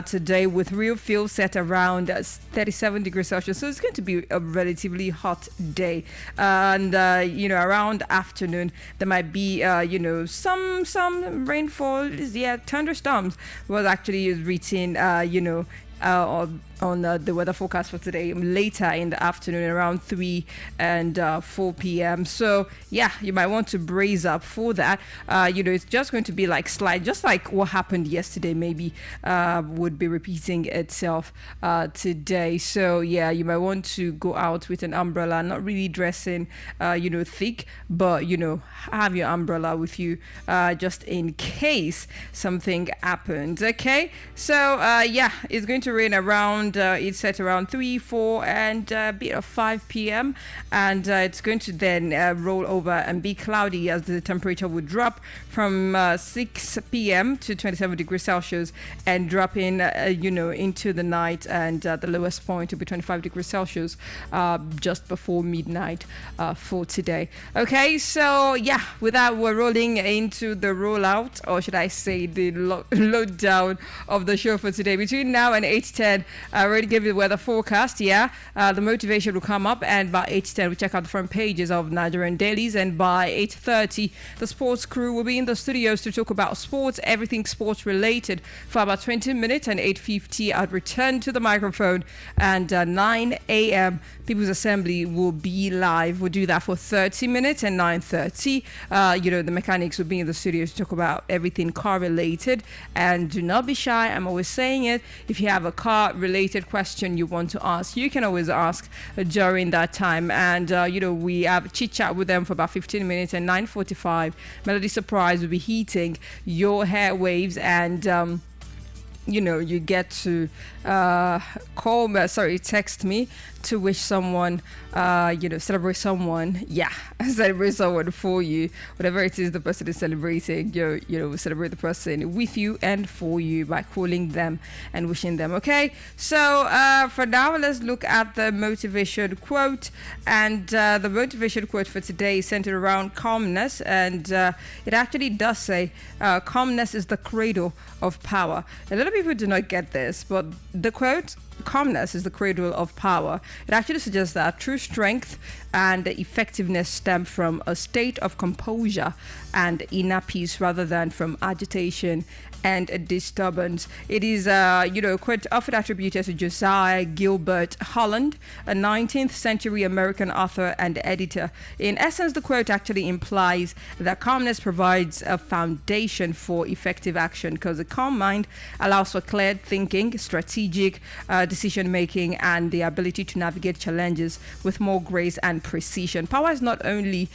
today, with real feel set around 37 degrees Celsius. So it's going to be a relatively hot day. And, around afternoon, there might be, some rainfall. Yeah, thunderstorms was actually written, on the weather forecast for today later in the afternoon around 3 and 4 p.m. So yeah, you might want to brace up for that. It's just going to be like slight, just like what happened yesterday, maybe would be repeating itself today. So yeah, you might want to go out with an umbrella, not really dressing thick, but have your umbrella with you just in case something happens. Okay, so it's going to rain around it's set around 3, 4 and a bit of 5 p.m. and it's going to then roll over and be cloudy as the temperature would drop from 6 p.m. to 27 degrees Celsius and dropping into the night, and the lowest point will be 25 degrees Celsius just before midnight for today. Okay, so yeah, with that, we're rolling into the rollout, or should I say the load down of the show for today. Between now and 8:10, I already gave you the weather forecast. The motivation will come up, and by 8:10 we check out the front pages of Nigerian dailies, and by 8:30 the sports crew will be in the studios to talk about sports, everything sports related, for about 20 minutes, and 8:50 I'd return to the microphone, and 9 a.m. People's Assembly will be live. We'll do that for 30 minutes, and 9:30 the mechanics will be in the studios to talk about everything car related. And do not be shy, I'm always saying it, if you have a car related question you want to ask, you can always ask during that time. And we have chit chat with them for about 15 minutes, and 9:45 Melody Surprise will be heating your hair waves, and you get to text me to wish someone, celebrate someone. Celebrate someone for you. Whatever it is the person is celebrating, celebrate the person with you and for you by calling them and wishing them. Okay, so for now, let's look at the motivation quote. And the motivation quote for today is centered around calmness, and it actually does say, calmness is the cradle of power. A lot of people do not get this, but the quote, calmness is the cradle of power, it actually suggests that true strength and effectiveness stem from a state of composure and inner peace rather than from agitation and a disturbance. It is quite often attributed to Josiah Gilbert Holland, a 19th century American author and editor. In essence, the quote actually implies that calmness provides a foundation for effective action, because a calm mind allows for clear thinking, strategic decision making, and the ability to navigate challenges with more grace and precision. Power is not only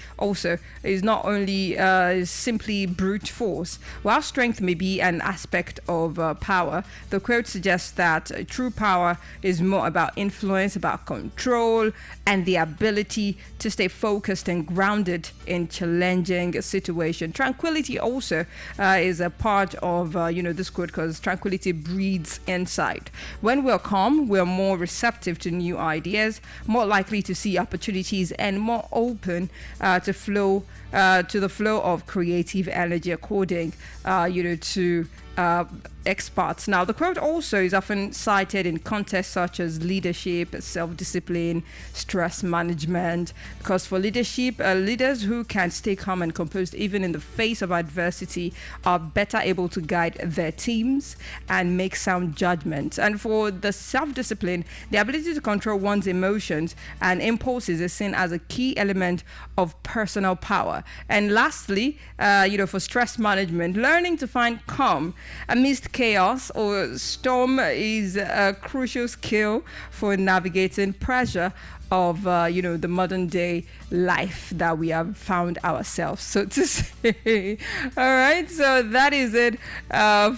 simply brute force. While strength may be an aspect of power, the quote suggests that true power is more about influence, about control, and the ability to stay focused and grounded in challenging situation. Tranquility also is a part of this quote, because tranquility breeds insight. When we're calm, we're more receptive to new ideas, more likely to see opportunities, and more open to the flow of creative energy, according to experts. Now, the quote also is often cited in contexts such as leadership, self-discipline, stress management, because for leadership, leaders who can stay calm and composed even in the face of adversity are better able to guide their teams and make sound judgments. And for the self-discipline, the ability to control one's emotions and impulses is seen as a key element of personal power. And lastly, for stress management, learning to find calm amidst chaos or storm is a crucial skill for navigating pressure of the modern day life that we have found ourselves, so to say. All right, so that is it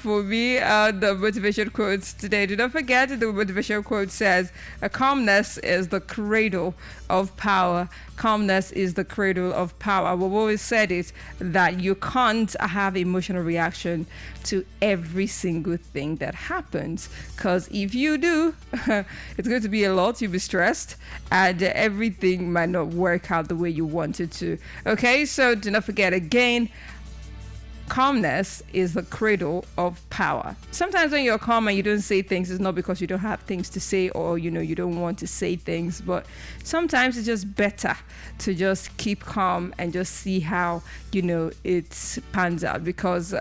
for me. The motivation quotes today. Do not forget, the motivation quote says, calmness is the cradle of power. Calmness is the cradle of power. We've always said it, that you can't have emotional reaction to every single thing that happens, because if you do, it's going to be a lot. You'll be stressed, and everything might not work out the way you wanted to. Okay, so do not forget again, calmness is the cradle of power. Sometimes when you're calm and you don't say things, it's not because you don't have things to say or, you don't want to say things, but sometimes it's just better to just keep calm and just see how, it pans out, because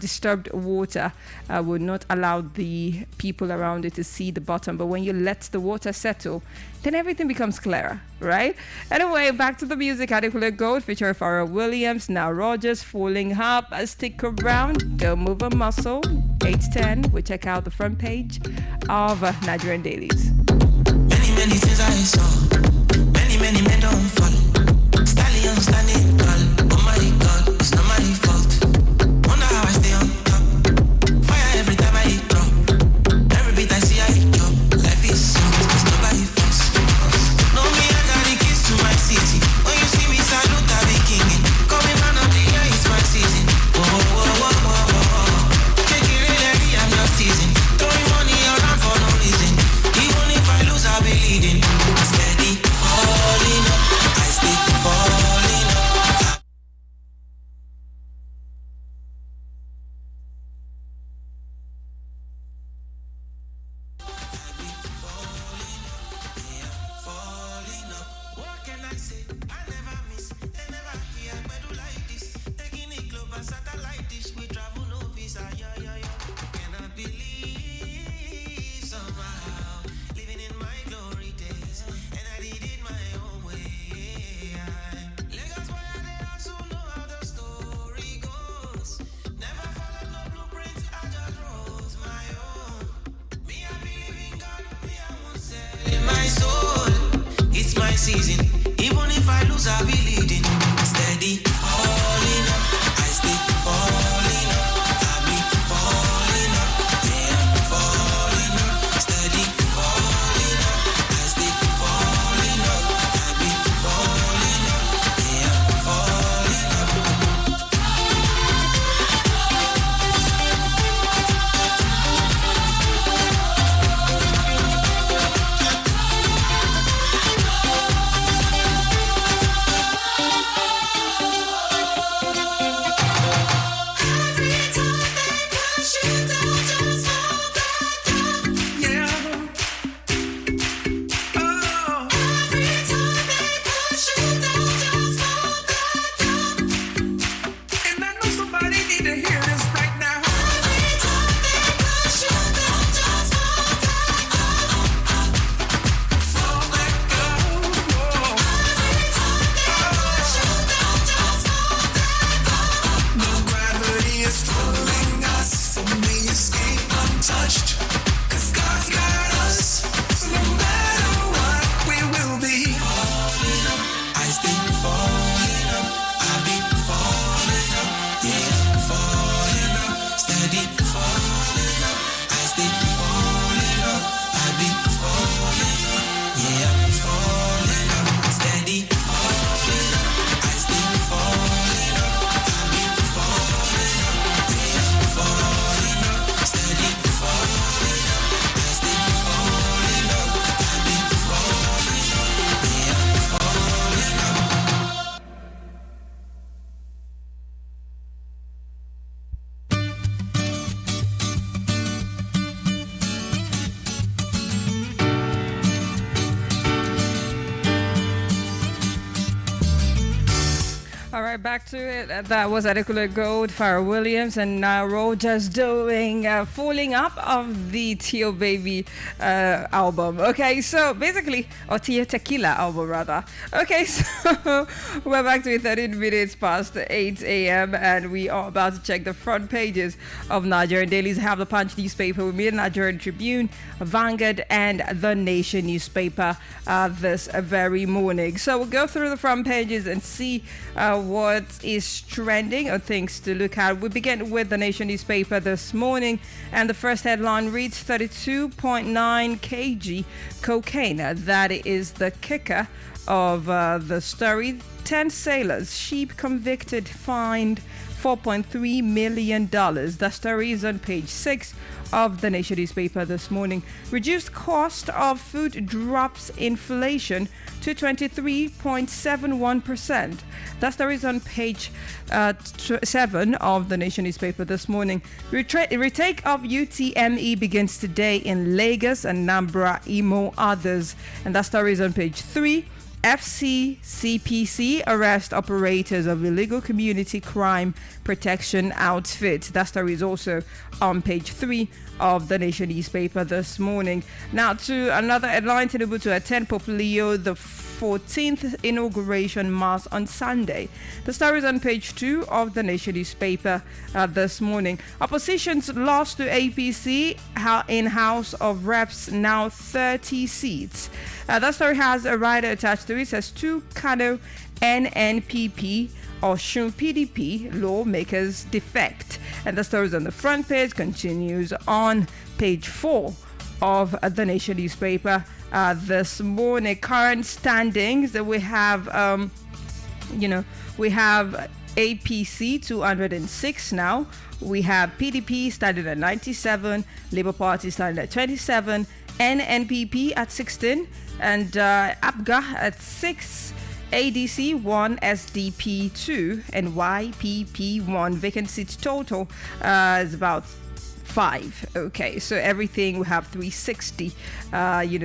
disturbed water will not allow the people around it to see the bottom. But when you let the water settle, then everything becomes clearer, right? Anyway, back to the music. Adequate Gold featuring Pharrell Williams, Now Rogers, Falling Up. Stick around, don't move a muscle. 8:10, we check out the front page of Nigerian Dailies. Many things I saw. Many men don't fall. Stallion standing tall. Oh my God, it's not my fault. Wonder how I stay on top. Fire every time I drop. Every beat I see I drop. Life is soft, it's not by force. No me, I got the keys to my city. When you see me salute, I be kinging. Coming man of the year, it's my season. Whoa, whoa, whoa, whoa, whoa. Take it really, I'm just teasing. Throwing money around for no reason. Even if I lose, I'll be leading. Steady, falling up. I stay falling up. Falling up. What can I say? I never miss. They never hear. But do like this. Taking it global satellite dish. We travel no visa. Yeah, yeah, yeah. Cannot believe somehow. Living in my glory days. And I did it my own way. Lagos boy, they also know how the story goes. Never followed no blueprint. I just wrote my own. Me, I believe in God. Me, I won't sell in my soul. It's my season. Even if I lose, I'll be leading. Steady, falling up. I stay falling up. I be falling up. Yeah, falling up. Steady, falling up. I stay falling up. I be falling up. Yeah, falling up. All right, back to it. That was Adequate Gold, Pharrell Williams, and Now Rogers doing Falling Up of the Tio Baby album. Okay, so basically, or Tio Tequila album rather. Okay, so we're back to it 13 minutes past 8 a.m. and we are about to check the front pages of Nigerian dailies. I have the Punch newspaper with me, the Nigerian Tribune, Vanguard, and the Nation newspaper this very morning. So we'll go through the front pages and see what is trending or things to look at. We begin with the Nation newspaper this morning, and the first headline reads 32.9 kg cocaine. That is the kicker of the story. 10 sailors, sheep convicted, fined $4.3 million. The story is on page 6 of the Nation newspaper this morning. Reduced cost of food drops inflation to 23.71%. That story is on page 7 of the Nation newspaper this morning. Retake of UTME begins today in Lagos and Nambra, Imo, others. And that story is on page 3. FCCPC arrest operators of illegal community crime protection outfit. That story is also on page 3 of the Nation newspaper this morning. Now to another headline: Tinubu to attend Pope Leo the 14th inauguration mass on Sunday. The story is on page 2 of the Nation newspaper this morning. Opposition's loss to APC in House of Reps, now 30 seats. That story has a rider attached to it. It says two Kano NNPP or Shun PDP lawmakers defect. And the story is on the front page, continues on page 4 of the Nation newspaper this morning. Current standings that we have, we have APC 206 now. We have PDP standing at 97, Labour Party standing at 27, NNPP at 16, and APGA at 6, ADC 1, SDP 2, and YPP 1. Vacant seats total is about 5. Okay, so everything we have 360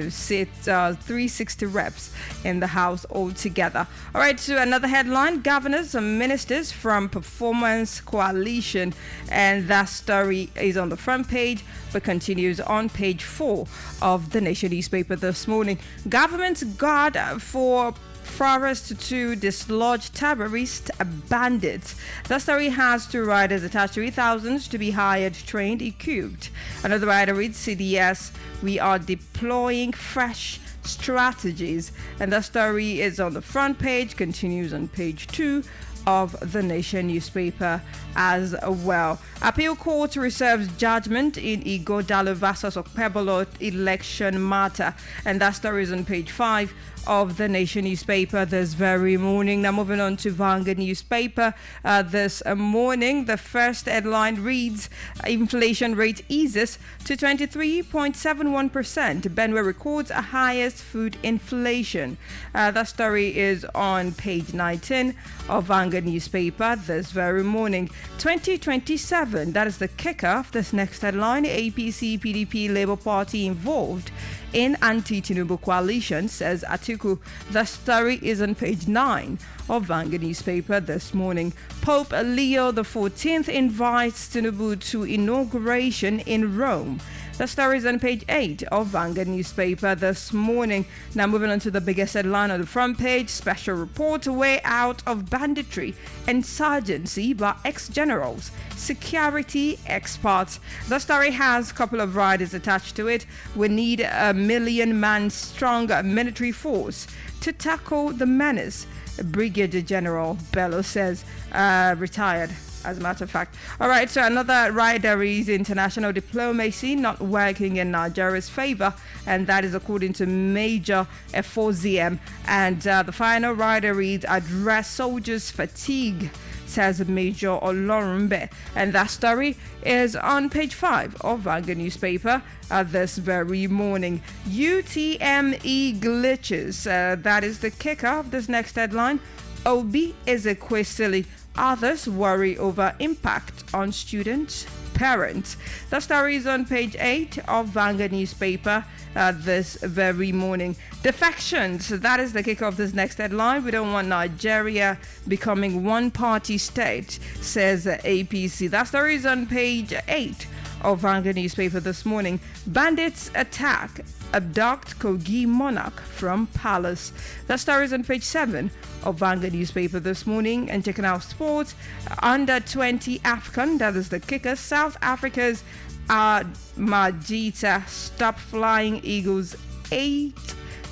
seats, 360 reps in the House altogether. All right, so another headline: governors and ministers from Performance Coalition, and that story is on the front page but continues on page 4 of the Nation newspaper this morning. Government's guard for forest to dislodge terrorist bandits. The story has two riders attached to it, thousands to be hired, trained, equipped. Another rider reads, CDS, we are deploying fresh strategies. And the story is on the front page, continues on page 2 of the Nation newspaper as well. Appeal Court reserves judgment in Igodalo versus Okpebolo election matter. And that story is on page 5 of the Nation newspaper this very morning. Now moving on to Vanguard newspaper this morning. The first headline reads, inflation rate eases to 23.71%. Benue records a highest food inflation. That story is on page 19 of Vanguard newspaper this very morning. 2027, that is the kicker of this next headline. APC, PDP, Labour Party involved in anti-Tinubu coalition, says Atiku. The story is on page 9 of Vanguard newspaper this morning. Pope Leo the 14th invites Tinubu to inauguration in Rome. The story is on page 8 of Vanguard newspaper this morning. Now moving on to the biggest headline on the front page: special report, way out of banditry, insurgency by ex-generals, security experts. The story has a couple of riders attached to it. We need a 1 million man strong military force to tackle the menace, Brigadier General Bello says, retired, as a matter of fact. All right, so another rider is international diplomacy not working in Nigeria's favor, and that is according to Major F4ZM. And the final rider reads, address soldiers' fatigue, says Major Olorunbe. And that story is on page 5 of Vanguard newspaper this very morning. UTME glitches, that is the kicker of this next headline. Obi Ezekwesili, others worry over impact on students, parents. The story is on page 8 of Vanguard newspaper this very morning. Defections, that is the kick of this next headline. We don't want Nigeria becoming one-party state, says APC. That story is on page 8 of Vanguard newspaper this morning. Bandits attack, abduct Kogi monarch from palace. That story is on page 7 of Vanguard newspaper this morning. And checking out sports, under 20 AFCON, that is the kicker. South Africa's Majita stop flying Eagles 8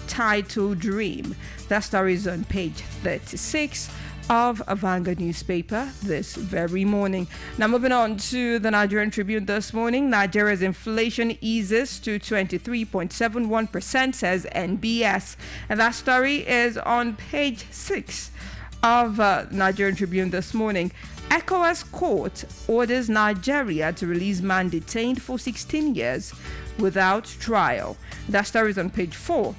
title dream. That story is on page 36 of a Vanguard newspaper this very morning. Now moving on to the Nigerian Tribune this morning. Nigeria's inflation eases to 23.71%, says NBS. And that story is on page 6 of Nigerian Tribune this morning. ECOWAS court orders Nigeria to release man detained for 16 years without trial. That story is on page 4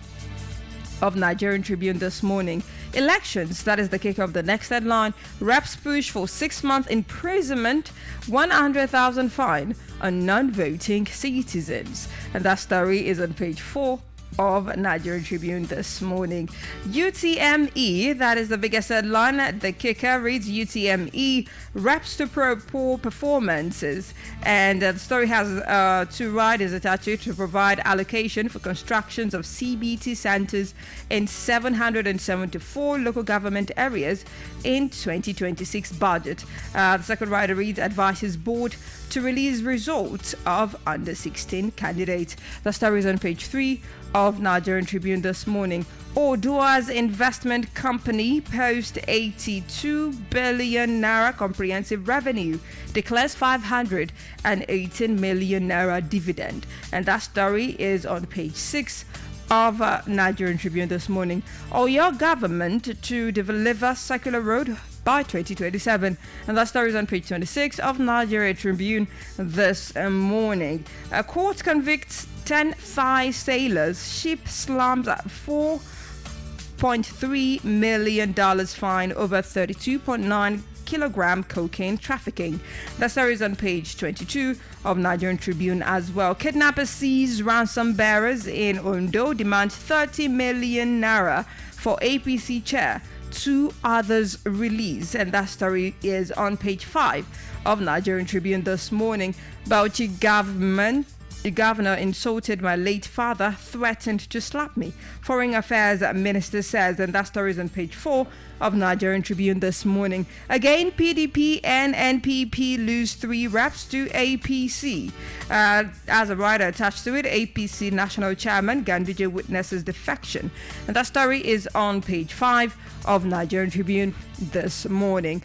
of Nigerian Tribune this morning. Elections, that is the kick of the next headline. Reps push for 6-month imprisonment, 100,000 fine on non-voting citizens. And that story is on page 4 of Nigerian Tribune this morning. UTME, that is the biggest headline. The kicker reads UTME reps to probe poor performances, and the story has 2 riders attached to provide allocation for constructions of CBT centers in 774 local government areas in 2026 budget. The second rider reads advises board to release results of under 16 candidates. The story is on page 3 of Nigerian Tribune this morning. Odua's investment company posts 82 billion naira comprehensive revenue, declares 518 million naira dividend. And that story is on page 6 of Nigerian Tribune this morning. Oyo government to deliver circular road by 2027. And that story is on page 26 of Nigeria Tribune this morning. A court convicts 10 Thai sailors. Ship slams at $4.3 million fine over 32.9 kilogram cocaine trafficking. That story is on page 22 of Nigerian Tribune as well. Kidnappers seize ransom bearers in Ondo, demand 30 million naira for APC chair. 2 others released, and that story is on page 5 of Nigerian Tribune this morning. Bauchi government. The governor insulted my late father, threatened to slap me. Foreign Affairs Minister says, and that story is on page 4 of Nigerian Tribune this morning. Again, PDP and NPP lose 3 reps to APC. As a rider attached to it, APC National Chairman Ganduje witnesses defection. And that story is on page 5 of Nigerian Tribune this morning.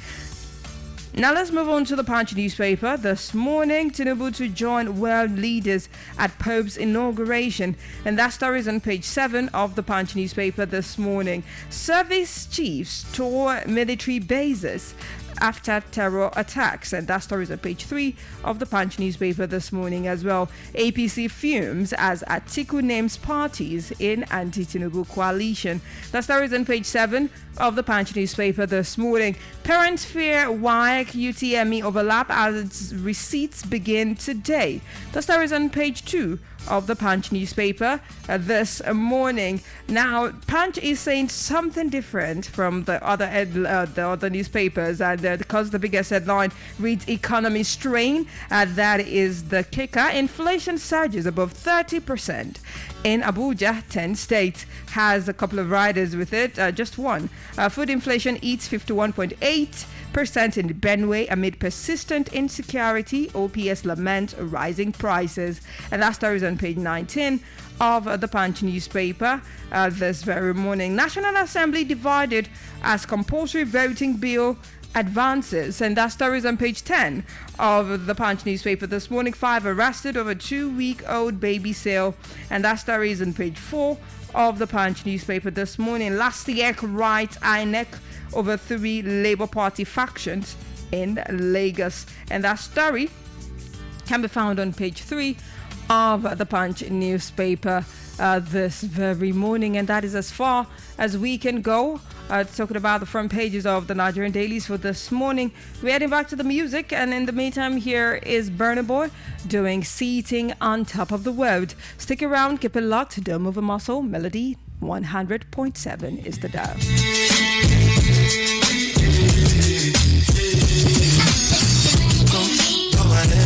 Now let's move on to the Punch newspaper. This morning, Tinubu to join world leaders at Pope's inauguration. And that story is on page 7 of the Punch newspaper this morning. Service chiefs tour military bases after terror attacks, and that story is on page 3 of the Punch newspaper this morning as well. APC fumes as Atiku names parties in anti-Tinubu coalition. That story is on page 7 of the Punch newspaper this morning. Parents fear WAEC UTME overlap as receipts begin today. The story is on page 2 of the Punch newspaper this morning. Now, Punch is saying something different from the other newspapers, and because the biggest headline reads "Economy strain," that is the kicker. Inflation surges above 30%. In Abuja, 10 states has a couple of riders with it, just one. Food inflation eats 51.8% in Benue amid persistent insecurity. OPS lament rising prices. And that story is on page 19 of the Punch newspaper this very morning. National Assembly divided as compulsory voting bill advances, and that story is on page 10 of the Punch newspaper this morning. 5 arrested over 2-week-old baby sale, and that story is on page 4 of the Punch newspaper this morning. Last year, rights INEC over 3 Labour Party factions in Lagos, and that story can be found on page 3 of the Punch newspaper this very morning. And that is as far as we can go talking about the front pages of the Nigerian dailies for this morning. We're heading back to the music, and in the meantime, here is Burna Boy doing Seating on Top of the World. Stick around, keep it locked, don't move a muscle. Melody 100.7 is the dial.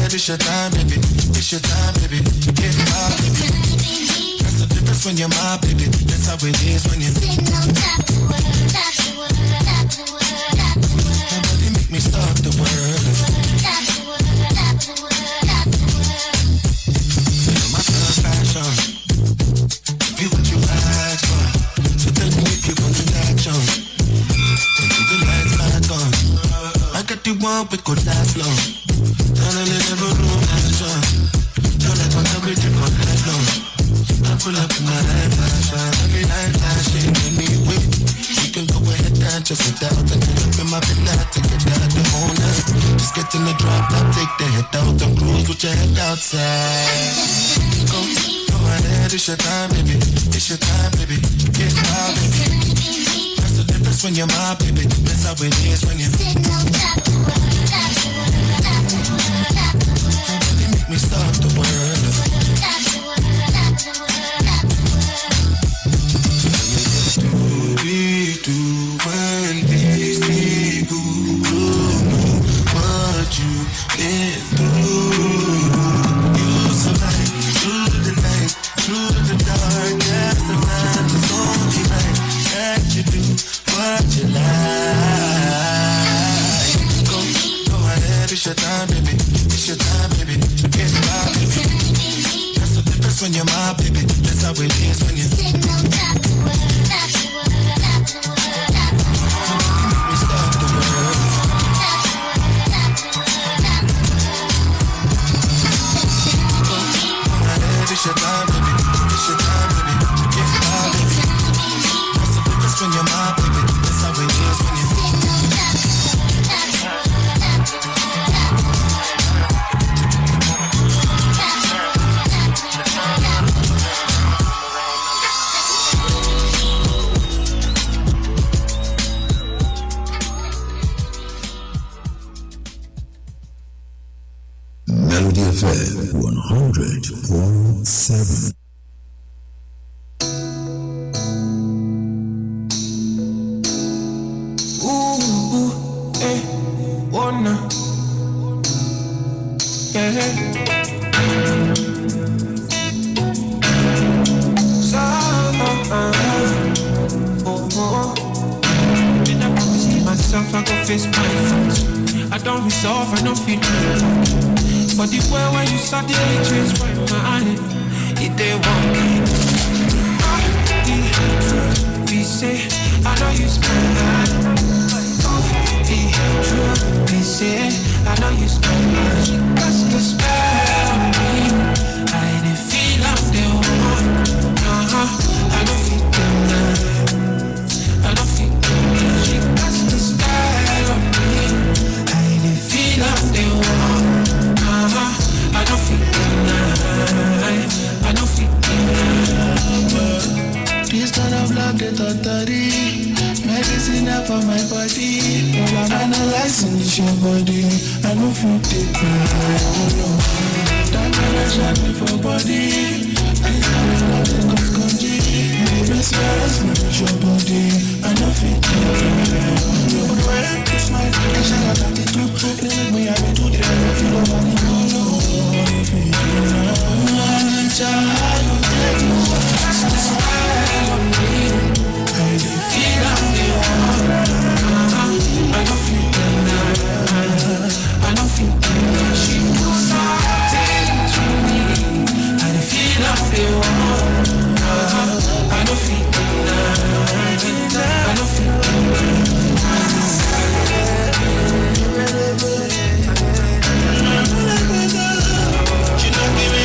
It's your time, baby. It's your time, baby. Get my baby. That's the difference when you're my baby. That's how it is when you're sitting on top of the world. Top of the world. Top of the world. Top of the world. Nobody make me stop the world. Top of the world. Top of the world. Top of the world. You're my first passion. Be what you ask for. So tell me if you want to action. Until the lights back on. I got the one we could last long. I never know action. Don't let one be different that long. I pull up in my life, every night flashing in me way. You can go ahead and just without the up in my villa to get out the owner. Just get in the drop top, take the head out and cruise with your head outside. Go ahead, it's your time, baby. It's your time, baby. Get out, baby. That's the difference when you're my baby. That's how it is when you sitting on top of the world. Nobody make me stop the world. When these people don't know what you've been through, you survive through the night, through the dark. That's the time it's only right that you do what you like. Go ahead, it's your time, baby. It's your time, baby. Get my baby. That's the difference when you're my baby. That's how it is when you're sitting on top of the world. It's your time, baby. It's your time, baby. Get my baby. That's the difference when you're my baby. That's how it is when you Melody FM 100.7. Wanna, yeah. So, did I see myself? I go face my thoughts. I don't resolve, I don't feel it. But the way when you suddenly change my mind, it they walk in. We say, I know you spend we say, I know you spend she got the spell on me. I didn't feel I'm the one. I don't feel good. I don't feel good. She got the spell on me. I didn't feel I'm the one. I don't feel good. I don't feel good. This kind of love, the totally medicine for my body. Analyzing your body, I don't feel deep. That kind of shot me for body. I can't love the country. Mesmerize me with your body, I don't feel deep. You would wear to smile, I shall have that too. They make me happy to the end of your body. If you know, child, you take me. That's the smile on me. I don't feel I'm the one. I don't feel good. I don't feel good. She was something to me. I don't feel I'm the one. I don't feel good. I don't feel good. She don't give me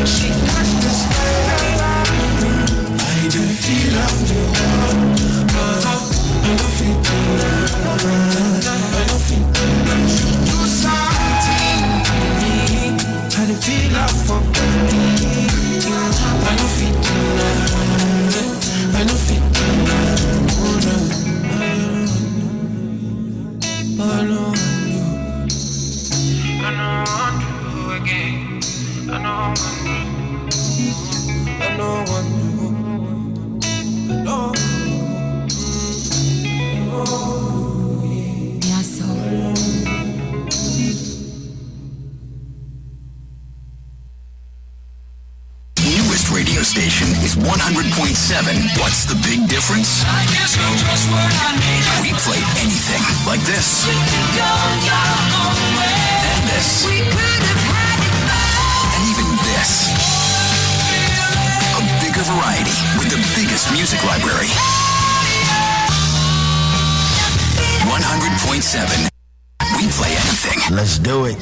she got the spell. I don't feel I'm the one. I don't feel good. I don't feel good. She do something to me. I don't feel I'm for me. I don't feel good. I don't feel good. Oh no. I know I'm true again. I know I'm true. I know I'm true. I know. Yes, so. Newest radio station is 100.7. What's the big difference? I guess you're just what I need. We play anything like this. We could go your own way. And this. We could have had it both. And even this. A bigger variety with the biggest music library. 100.7. We can play anything. Let's do it.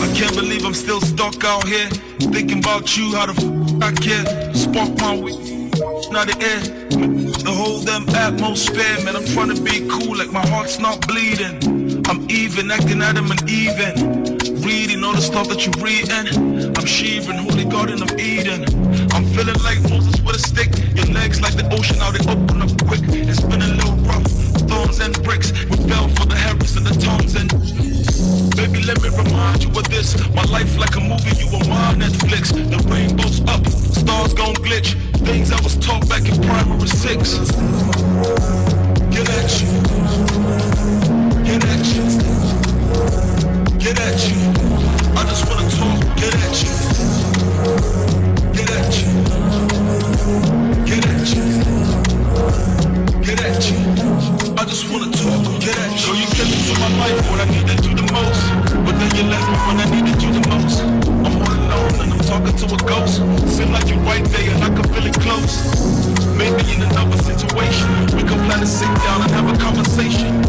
I can't believe I'm still stuck out here thinking about you, how the I care. Spark my week, not the air. The whole damn atmosphere, man. I'm trying to be cool, like my heart's not bleeding. I'm even, acting Adam and even. Reading all the stuff that you're reading. I'm shivering, holy garden of Eden. I'm feeling like Moses with a stick. Your legs like the ocean, now they open up quick. It's been a little rough, thorns and bricks. We fell for the Harris and the tongues and baby, let me remind you of this. My life like a movie, you were my Netflix. The rainbow's up, stars gon' glitch. Things I was taught back in primary 6. Get at you. Get at you. Get at you. I just wanna talk. Get at you. Get at you. Get at you. Get at you. I just wanna talk. Get at you. So you came into my life when I needed you the most, but then you left me when I needed you the most. I'm all alone and I'm talking to a ghost. Seem like you're right there and I can feel it close. Maybe in another situation we can plan to sit down and have a conversation.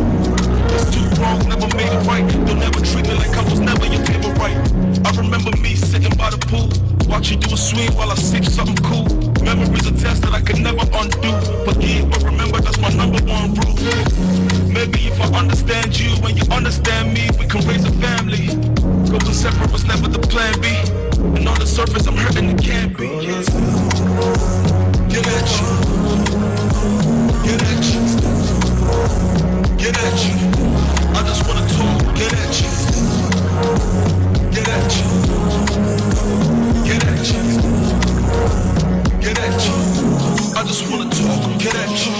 It's too wrong, never made it right. You'll never treat me like I was never your favorite right. I remember me sitting by the pool, watching you swing while I sip something cool. Memories of tests that I could never undo. Forgive, but remember that's my number one rule. Maybe if I understand you and you understand me, we can raise a family. Going separate was never the plan B. And on the surface I'm hurting, it can't be. Get at you. Get at you. Get at you. I just wanna talk. Get at you. Get at you. Get at you. Get at you. I just wanna talk. Get at you.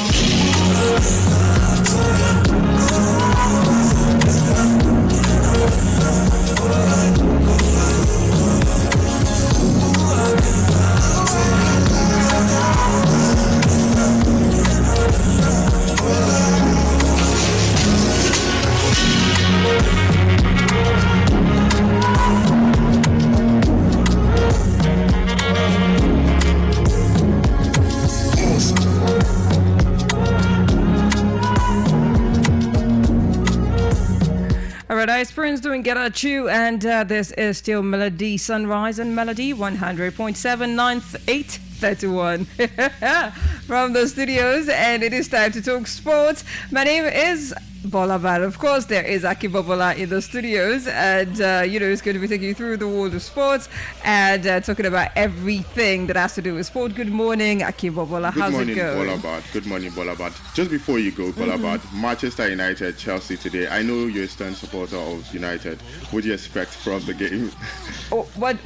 Paradise Prince doing Get At You, and this is still Melody Sunrise and Melody 100.7 9th 8:31 from the studios, and it is time to talk sports. My name is Bolabad. Of course, there is Aki Bobola in the studios, and he's going to be taking you through the world of sports and talking about everything that has to do with sport. Good morning, Aki Bobola. How's it going? Bolabad. Good morning, Bolabad. Just before you go, Bolabad, Manchester United, Chelsea today. I know you're a stern supporter of United. What do you expect from the game? Oh, what?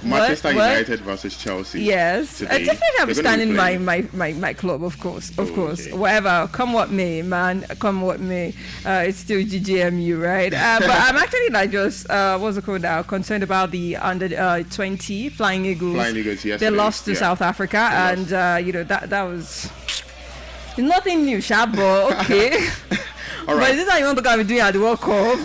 Manchester United versus Chelsea. Yes, today. definitely I'm standing by my club, of course. Okay. Whatever, come what may, man. Come what may. It's still GGMU, right? But I'm actually what's it called now? Concerned about the under 20 Flying Eagles. Flying Eagles, yes. They lost to South Africa, and that was nothing new, Shabo. Okay. All right. But this is how you want to be doing at the World Cup.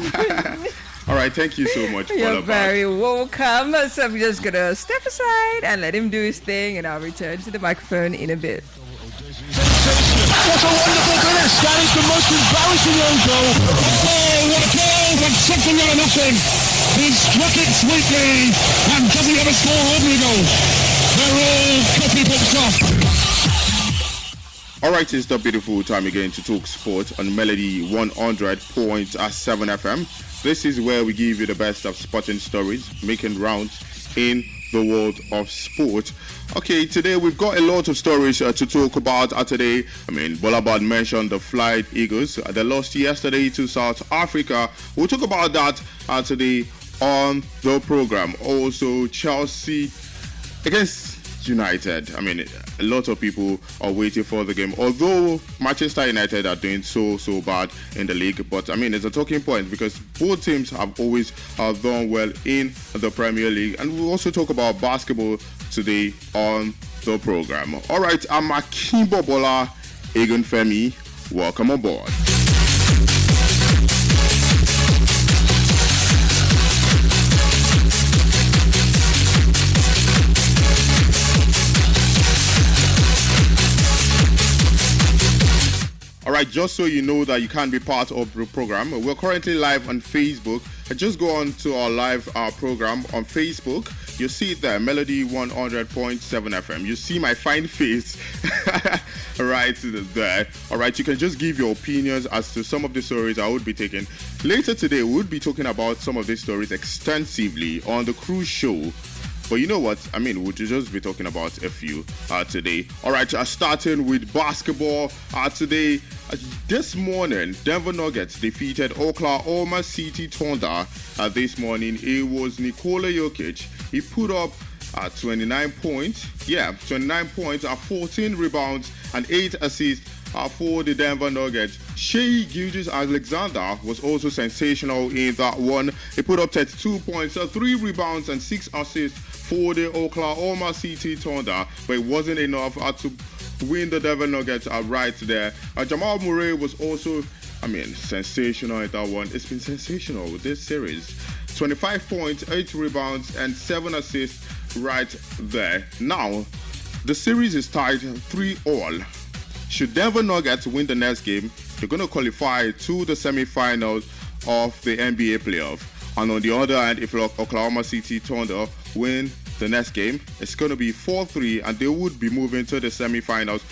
All right, thank you so much, You're Bolabad. very welcome. So I'm just gonna step aside and let him do his thing, and I'll return to the microphone in a bit. What a wonderful finish! That is the most embarrassing own goal. Oh, what a goal from 6-0. He struck it sweetly and doesn't ever score ordinary goals. They're all copybooks off. All right, it's the beautiful time again to talk sport on Melody 100.7 FM. This is where we give you the best of sporting stories making rounds in the world of sport. Okay, today we've got a lot of stories to talk about today. Bolabad mentioned the Flying Eagles. They lost yesterday to South Africa. We'll talk about that today on the program. Also, Chelsea against United. A lot of people are waiting for the game. Although Manchester United are doing so bad in the league, but it's a talking point because both teams have always done well in the Premier League. And we'll also talk about basketball today on the program. All right, I'm Akin Bobola, Egan Femi. Welcome aboard. right, just so you know that you can be part of the program, we're currently live on Facebook. Just go on to our live program on Facebook. You see it there, Melody 100.7 FM. You see my fine face right there. All right, you can just give your opinions as to some of the stories I would be taking. Later today, we would be talking about some of these stories extensively on the cruise show. But you know what? I mean, we'll just be talking about a few today. All right, starting with basketball today. This morning, Denver Nuggets defeated Oklahoma City Thunder. This morning, it was Nikola Jokic. He put up 29 points. 29 points, 14 rebounds, and 8 assists for the Denver Nuggets. Shai Gilgeous-Alexander was also sensational in that one. He put up 32 points, 3 rebounds, and 6 assists for the Oklahoma City Thunder, but it wasn't enough to win the Denver Nuggets right there. Jamal Murray was also, sensational in that one. It's been sensational with this series. 25 points, 8 rebounds, and 7 assists right there. Now, the series is tied 3-all. Should Denver Nuggets win the next game, they're going to qualify to the semifinals of the NBA playoff. And on the other hand, if Oklahoma City Thunder win the next game, it's going to be 4-3, and they would be moving to the semifinals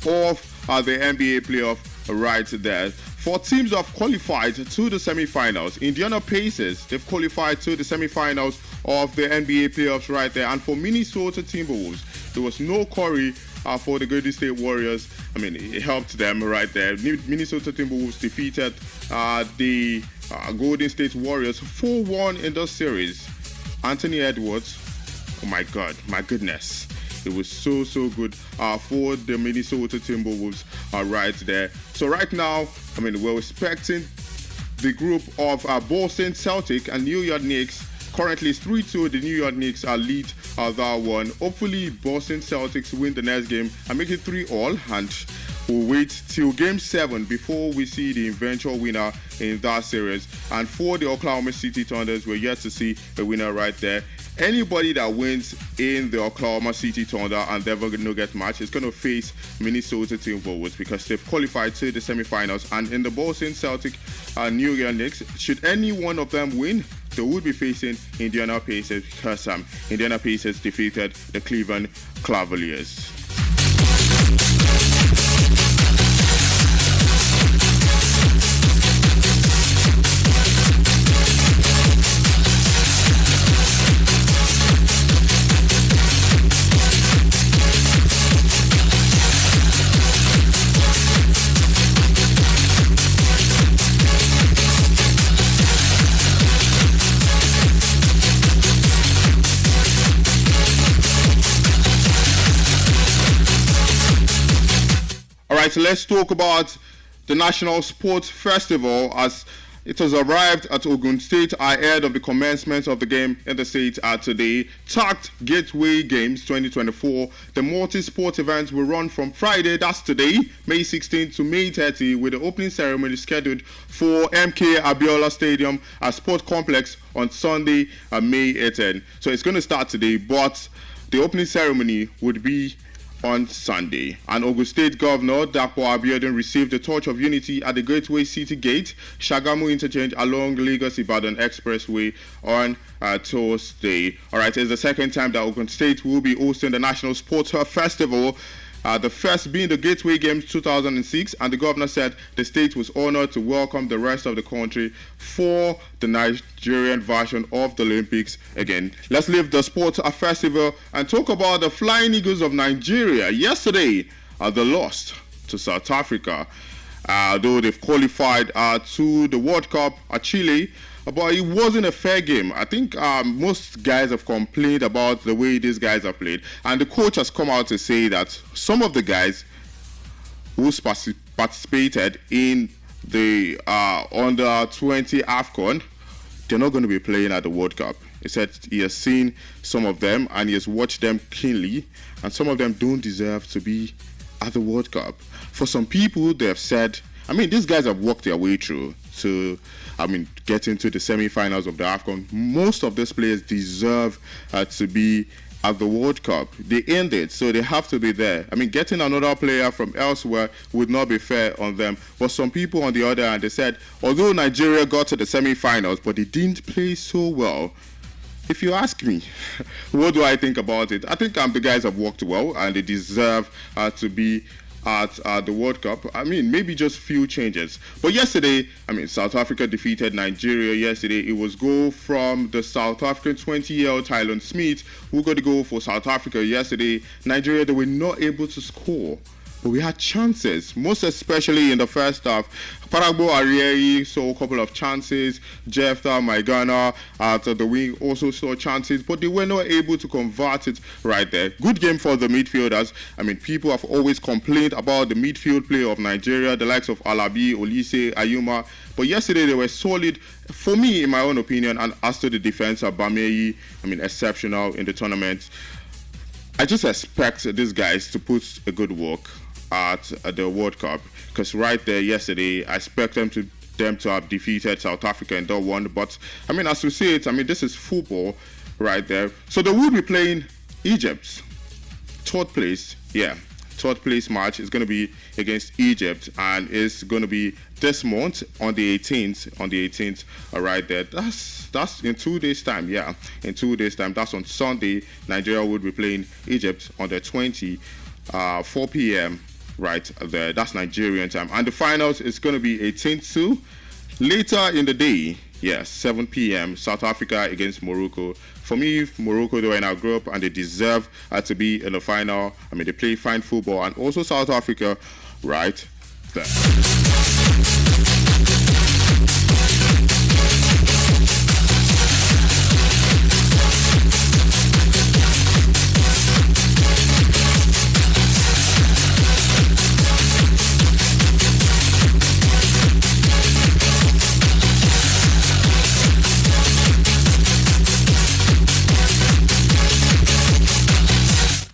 of the NBA playoff right there. 4 teams have qualified to the semifinals. Indiana Pacers, they've qualified to the semifinals of the NBA playoffs right there. And for Minnesota Timberwolves, there was no Curry for the Golden State Warriors. It helped them right there. Minnesota Timberwolves defeated the Golden State Warriors 4-1 in the series. Anthony Edwards, oh my God, my goodness. It was so good for the Minnesota Timberwolves right there. So right now, we're expecting the group of Boston Celtics and New York Knicks. Currently, it's 3-2. The New York Knicks lead that one. Hopefully, Boston Celtics win the next game and make it 3-all. And we'll wait till Game 7 before we see the eventual winner in that series. And for the Oklahoma City Thunders, we're yet to see a winner right there. Anybody that wins in the Oklahoma City Thunder and Denver Nuggets match is going to face Minnesota Timberwolves because they've qualified to the semifinals. And in the Boston Celtics and New York Knicks, should any one of them win, they would be facing Indiana Pacers because Indiana Pacers defeated the Cleveland Cavaliers. Alright, so let's talk about the National Sports Festival as it has arrived at Ogun State ahead of the commencement of the game in the state today. Tagged Gateway Games 2024. The multi-sport event will run from Friday, that's today, May 16 to May 30, with the opening ceremony scheduled for MK Abiola Stadium Sport Complex on Sunday, May 18. So it's going to start today, but the opening ceremony would be on Sunday. And Ogun State Governor Dapo Abiodun received the Torch of Unity at the Gateway City Gate, Shagamu Interchange along Lagos-Ibadan Expressway on Thursday. Alright, it's the second time that Ogun State will be hosting the National Sports Festival. The first being the Gateway Games 2006, and the governor said the state was honored to welcome the rest of the country for the Nigerian version of the Olympics again. Let's leave the sports festival and talk about the Flying Eagles of Nigeria. Yesterday, they lost to South Africa, though they've qualified to the World Cup at Chile. But it wasn't a fair game. I think most guys have complained about the way these guys have played. And the coach has come out to say that some of the guys who participated in the under-20 AFCON, they're not going to be playing at the World Cup. He said he has seen some of them and he has watched them keenly. And some of them don't deserve to be at the World Cup. For some people, they have said, these guys have worked their way through to get into the semi-finals of the AFCON. Most of these players deserve to be at the World Cup. They earned it, so they have to be there. I mean, getting another player from elsewhere would not be fair on them. But some people on the other hand, they said, although Nigeria got to the semi-finals, but they didn't play so well. If you ask me, what do I think about it? I think the guys have worked well and they deserve to be at the World Cup. I mean, maybe just few changes. But yesterday, I mean, South Africa defeated Nigeria yesterday. It was goal from the South African 20-year-old Tyron Smith, who got the goal for South Africa yesterday. Nigeria, they were not able to score, but we had chances, most especially in the first half. Paragbo Arieri saw a couple of chances. Jefta Maigana at the wing also saw chances, but they were not able to convert it right there. Good game for the midfielders. I mean, people have always complained about the midfield play of Nigeria, the likes of Alabi, Olise, Ayuma. But yesterday they were solid, for me, in my own opinion, and as to the defense of Bameyi, I mean, exceptional in the tournament. I just expect these guys to put a good work at the World Cup, because right there yesterday I expect them to have defeated South Africa and not won. But I mean, as we see it, I mean, this is football right there. So they will be playing Egypt, third place match is going to be against Egypt, and it's going to be this month on the 18th right there. That's in 2 days time. In 2 days time, that's on Sunday. Nigeria will be playing Egypt on the 4 p.m. right there. That's Nigerian time. And the finals is going to be 18th too. Later in the day, 7 p.m., South Africa against Morocco. For me, Morocco, they were in our group and they deserve to be in the final. I mean, they play fine football. And also South Africa right there.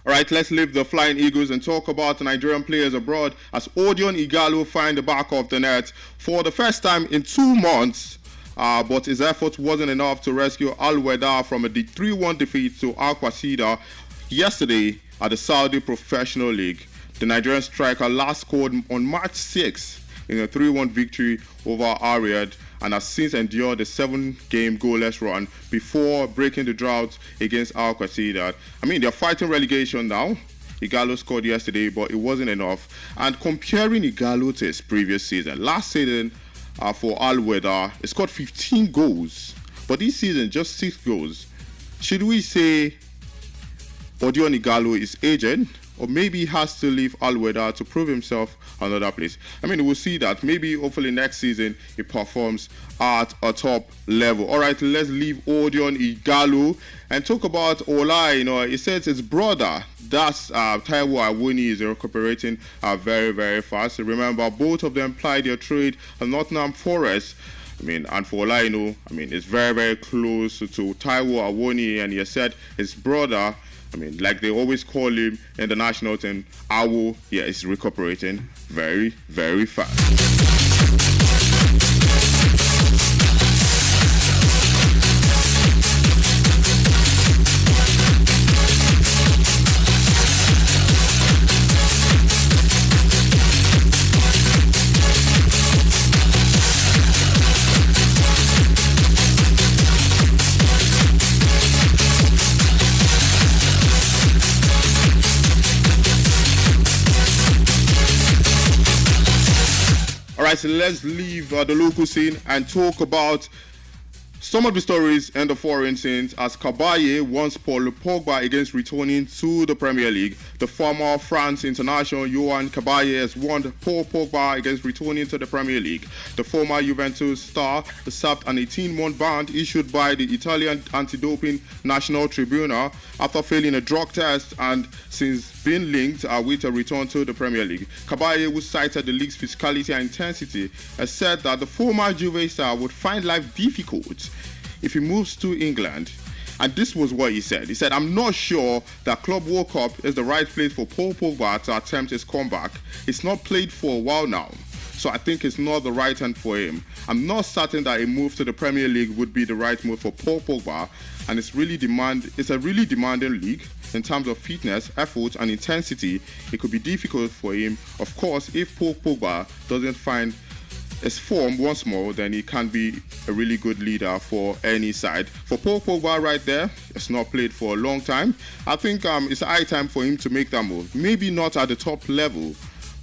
Right, let's leave the Flying Eagles and talk about Nigerian players abroad as Odion Igalo find the back of the net for the first time in 2 months. But his effort wasn't enough to rescue Al Weda from a 3-1 defeat to Al Qasida yesterday at the Saudi Professional League. The Nigerian striker last scored on March 6 in a 3-1 victory over Al Riyadh, and has since endured a 7-game goalless run before breaking the drought against Al Qasida. I mean, they're fighting relegation now. Igalo scored yesterday, but it wasn't enough. And comparing Igalo to his previous season, last season for Al Weda, he scored 15 goals, but this season just 6 goals. Should we say Odion Igalo is aged, or maybe he has to leave Al Weda to prove himself another place? I mean, we'll see that. Maybe, hopefully, next season he performs at a top level. All right, let's leave Odion Igalo and talk about Ola. You know, he says his brother, that's Taiwo Awoni, is recuperating very, very fast. Remember, both of them plied their trade at Nottingham Forest. I mean, and for Ola, you know, I mean, it's very, very close to Taiwo Awoni, and he said his brother, I mean, like they always call him in the national team, Awo, is recuperating very, very fast. Alright, so let's leave the local scene and talk about some of the stories in the foreign scenes as Kabaye wants Paul Pogba against returning to the Premier League. The former France international Yohan Kabaye has warned Paul Pogba against returning to the Premier League. The former Juventus star served an 18-month ban issued by the Italian Anti-Doping National Tribunal after failing a drug test and since being linked with a return to the Premier League. Kabaye, who cited the league's physicality and intensity, has said that the former Juve star would find life difficult if he moves to England. And this was what he said. He said, "I'm not sure that Club World Cup is the right place for Paul Pogba to attempt his comeback. He's not played for a while now, so I think it's not the right hand for him. I'm not certain that a move to the Premier League would be the right move for Paul Pogba, and it's a really demanding league. in terms of fitness, effort, and intensity, it could be difficult for him. Of course, if Paul Pogba doesn't find his form once more, then he can be a really good leader for any side. For Paul Pogba right there, it's not played for a long time. I think it's high time for him to make that move. Maybe not at the top level,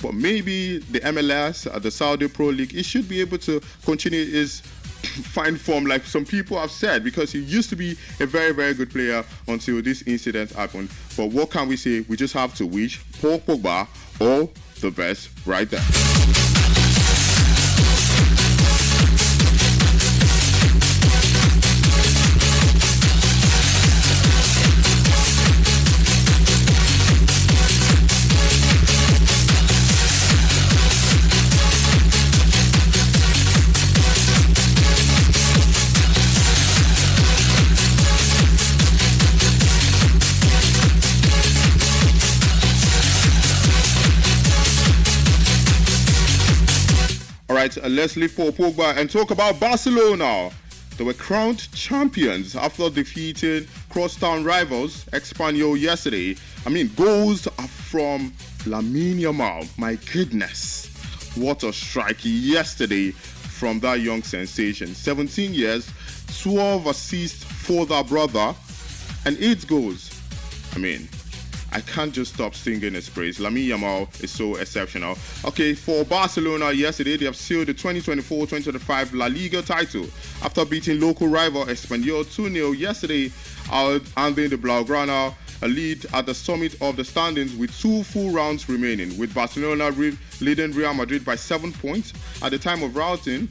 but maybe the MLS, the Saudi Pro League, he should be able to continue his fine form like some people have said, because he used to be a very, very good player until this incident happened. But what can we say? We just have to wish Paul Pogba all the best right there. Alright, let's leave Paul Pogba and talk about Barcelona. They were crowned champions after defeating crosstown rivals Espanyol yesterday. I mean, goals are from Lamine Yamal. My goodness, what a strike yesterday from that young sensation. 17 years, 12 assists for that brother, and 8 goals. I mean, I can't just stop singing his praise. Lamine Yamal is so exceptional. Okay, for Barcelona yesterday, they have sealed the 2024-2025 La Liga title after beating local rival Espanyol 2-0 yesterday, handing the Blaugrana a lead at the summit of the standings with 2 full rounds remaining, with Barcelona leading Real Madrid by 7 points. At the time of routing,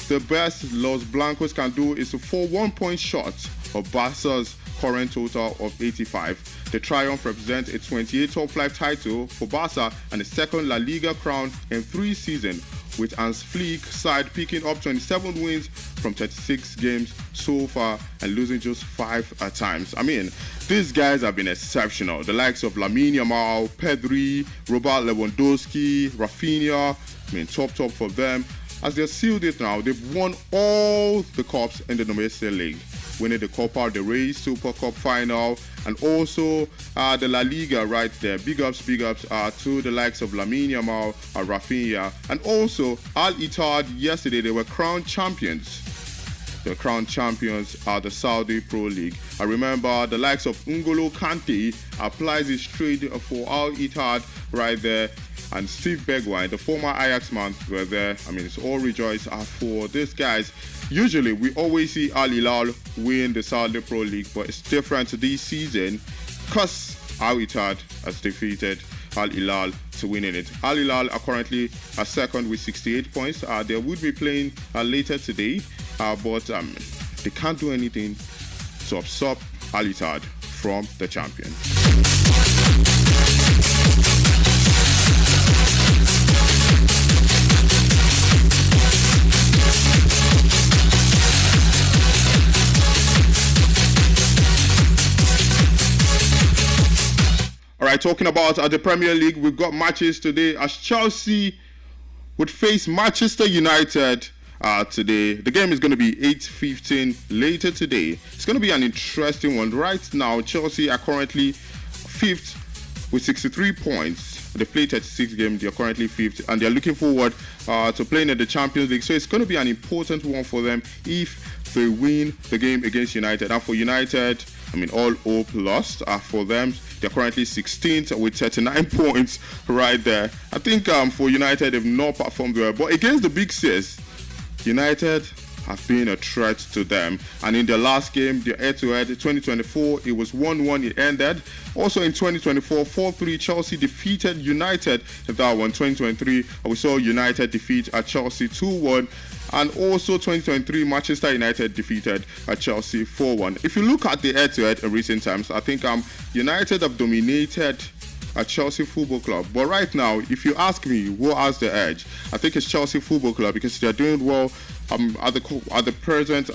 the best Los Blancos can do is to fall 1 point short of Barca's current total of 85. The triumph represents a 28 top 5 title for Barca and the second La Liga crown in 3 seasons, with Hans Flick's side picking up 27 wins from 36 games so far and losing just 5 times. I mean, these guys have been exceptional. The likes of Lamine Yamal, Pedri, Robert Lewandowski, Rafinha, I mean, top for them. As they're sealed it now, they've won all the cups in the domestic league, winning the Copa del Rey Super Cup final and also the La Liga right there. Big ups to the likes of Lamine Yamal, Rafinha, and also Al Ittihad yesterday. They were crowned champions. The crowned champions are the Saudi Pro League. I remember the likes of N'Golo Kante applies his trade for Al Ittihad right there, and Steve Bergwijn, the former Ajax man, were there. I mean, it's all rejoice for these guys. Usually, we always see Al Hilal win the Saudi Pro League, but it's different this season because Al Ittihad has defeated Al Hilal to winning it. Al Hilal are currently second with 68 points. They would be playing later today, but they can't do anything to absorb Al Ittihad from the champion. Alright, talking about the Premier League, we've got matches today as Chelsea would face Manchester United today. The game is going to be 8:15 later today. It's going to be an interesting one. Right now, Chelsea are currently 5th with 63 points. They played 36 games. They're currently 5th, and they're looking forward to playing in the Champions League. So it's going to be an important one for them if they win the game against United. And for United, I mean, all hope lost for them. They're currently 16th with 39 points right there. I think for United, they've not performed well. But against the Big Six, United have been a threat to them. And in the last game, the head-to-head 2024, it was 1-1 it ended. Also in 2024, 4-3, Chelsea defeated United in that one. 2023, we saw United defeat Chelsea 2-1. And also 2023, Manchester United defeated Chelsea 4-1. If you look at the head-to-head in recent times, I think United have dominated Chelsea Football Club. But right now, if you ask me who has the edge, I think it's Chelsea Football Club because they're doing well at the present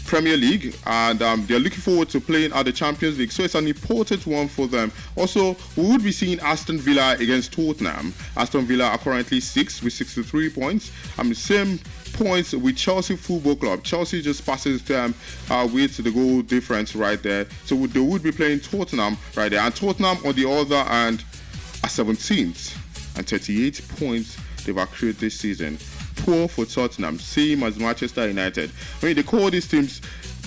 Premier League, and they're looking forward to playing at the Champions League, so it's an important one for them. Also, we would be seeing Aston Villa against Tottenham. Aston Villa are currently 6th with 63 points. Same points with Chelsea Football Club. Chelsea just passes them with the goal difference right there. So they would be playing Tottenham right there. And Tottenham on the other hand are 17th and 38 points they've accrued this season. Poor for Tottenham, same as Manchester United. I mean, they call these teams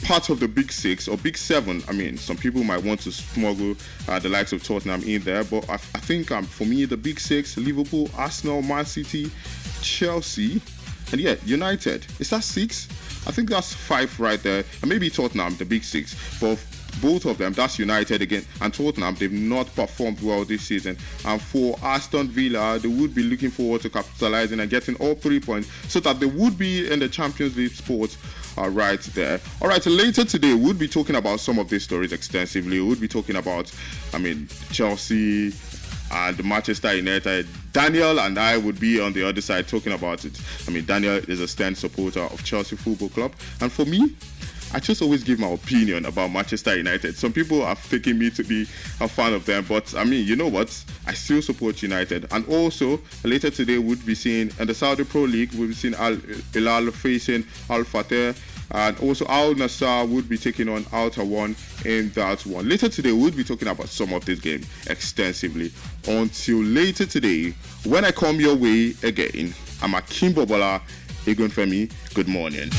part of the Big Six or Big Seven. I mean, some people might want to smuggle the likes of Tottenham in there, but I think for me, the Big Six: Liverpool, Arsenal, Man City, Chelsea, and yeah, United. Is that 6? I think that's 5 right there. And maybe Tottenham, the Big 6. But both of them, that's United again, and Tottenham, they've not performed well this season. And for Aston Villa, they would be looking forward to capitalizing and getting all 3 points so that they would be in the Champions League sport right there. All right, so later today, we'll be talking about some of these stories extensively. We'll be talking about, Chelsea and Manchester United. Daniel and I would be on the other side talking about it. Daniel is a stand supporter of Chelsea Football Club. And for me, I just always give my opinion about Manchester United. Some people have taken me to be a fan of them, but you know what? I still support United. And also, later today, we'll be seeing in the Saudi Pro League, we'll be seeing Al Hilal facing Al Fateh. And also Al Nassr would be taking on Al Tawan in that one. Later today, we'll be talking about some of this game extensively. Until later today, when I come your way again, I'm Akim Bobola, Egon Femi. Good morning.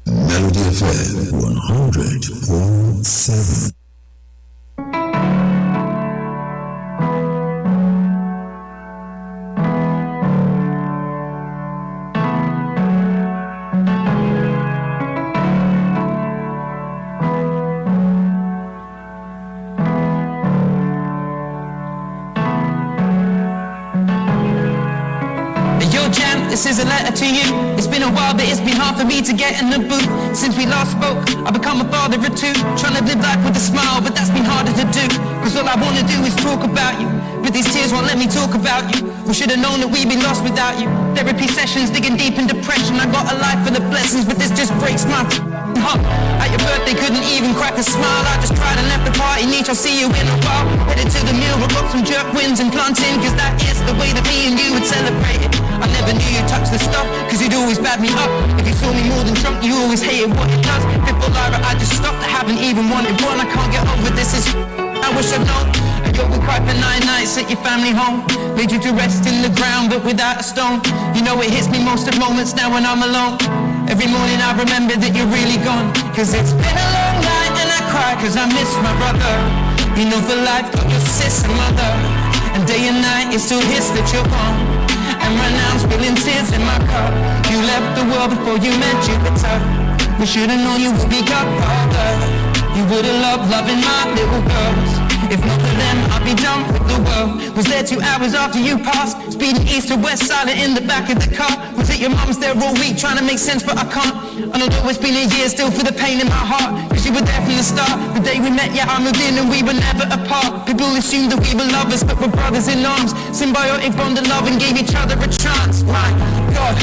Melody FM 100.7. This is a letter to you. It's been a while, but it's been hard for me to get in the booth. Since we last spoke, I've become a father of 2. Trying to live life with a smile, but that's been harder to do. Cause all I wanna do is talk about you, but these tears won't let me talk about you. We should've known that we'd be lost without you. Therapy sessions, digging deep in depression. I got a life full of blessings, but this just breaks my heart. At your birthday, couldn't even crack a smile. I just cried and left the party. Neat, I'll see you in a while. Headed to the mill, I got some jerk wins and planting. Cause that is the way that me and you would celebrate it. I never knew you'd touch the stuff, cause you'd always bad me up. If you saw me more than drunk, you always hated what it does. Before Lyra, I just stopped, I haven't even wanted one. I can't get over this, I wish I'd known. And you'll be cried for 9 nights at your family home. Laid you to rest in the ground, but without a stone. You know it hits me most of moments now when I'm alone. Every morning I remember that you're really gone. Cause it's been a long night and I cry cause I miss my brother. You know for life, got your sis and mother. And day and night it still hits that you're gone. And right now I'm spilling tears in my cup. You left the world before you met Jupiter. We should've known you would be godfather. You would've loved loving my little girls. If not for them, I'd be done with the world. Was there 2 hours after you passed, speeding east to west, silent in the back of the car. Was it your mum's there all week, trying to make sense, but I can't. And although it's been a year, still for the pain in my heart. Cause you were there from the start. The day we met, yeah, I moved in and we were never apart. People assumed that we were lovers, but we're brothers in arms. Symbiotic bond of love and gave each other a chance. My God,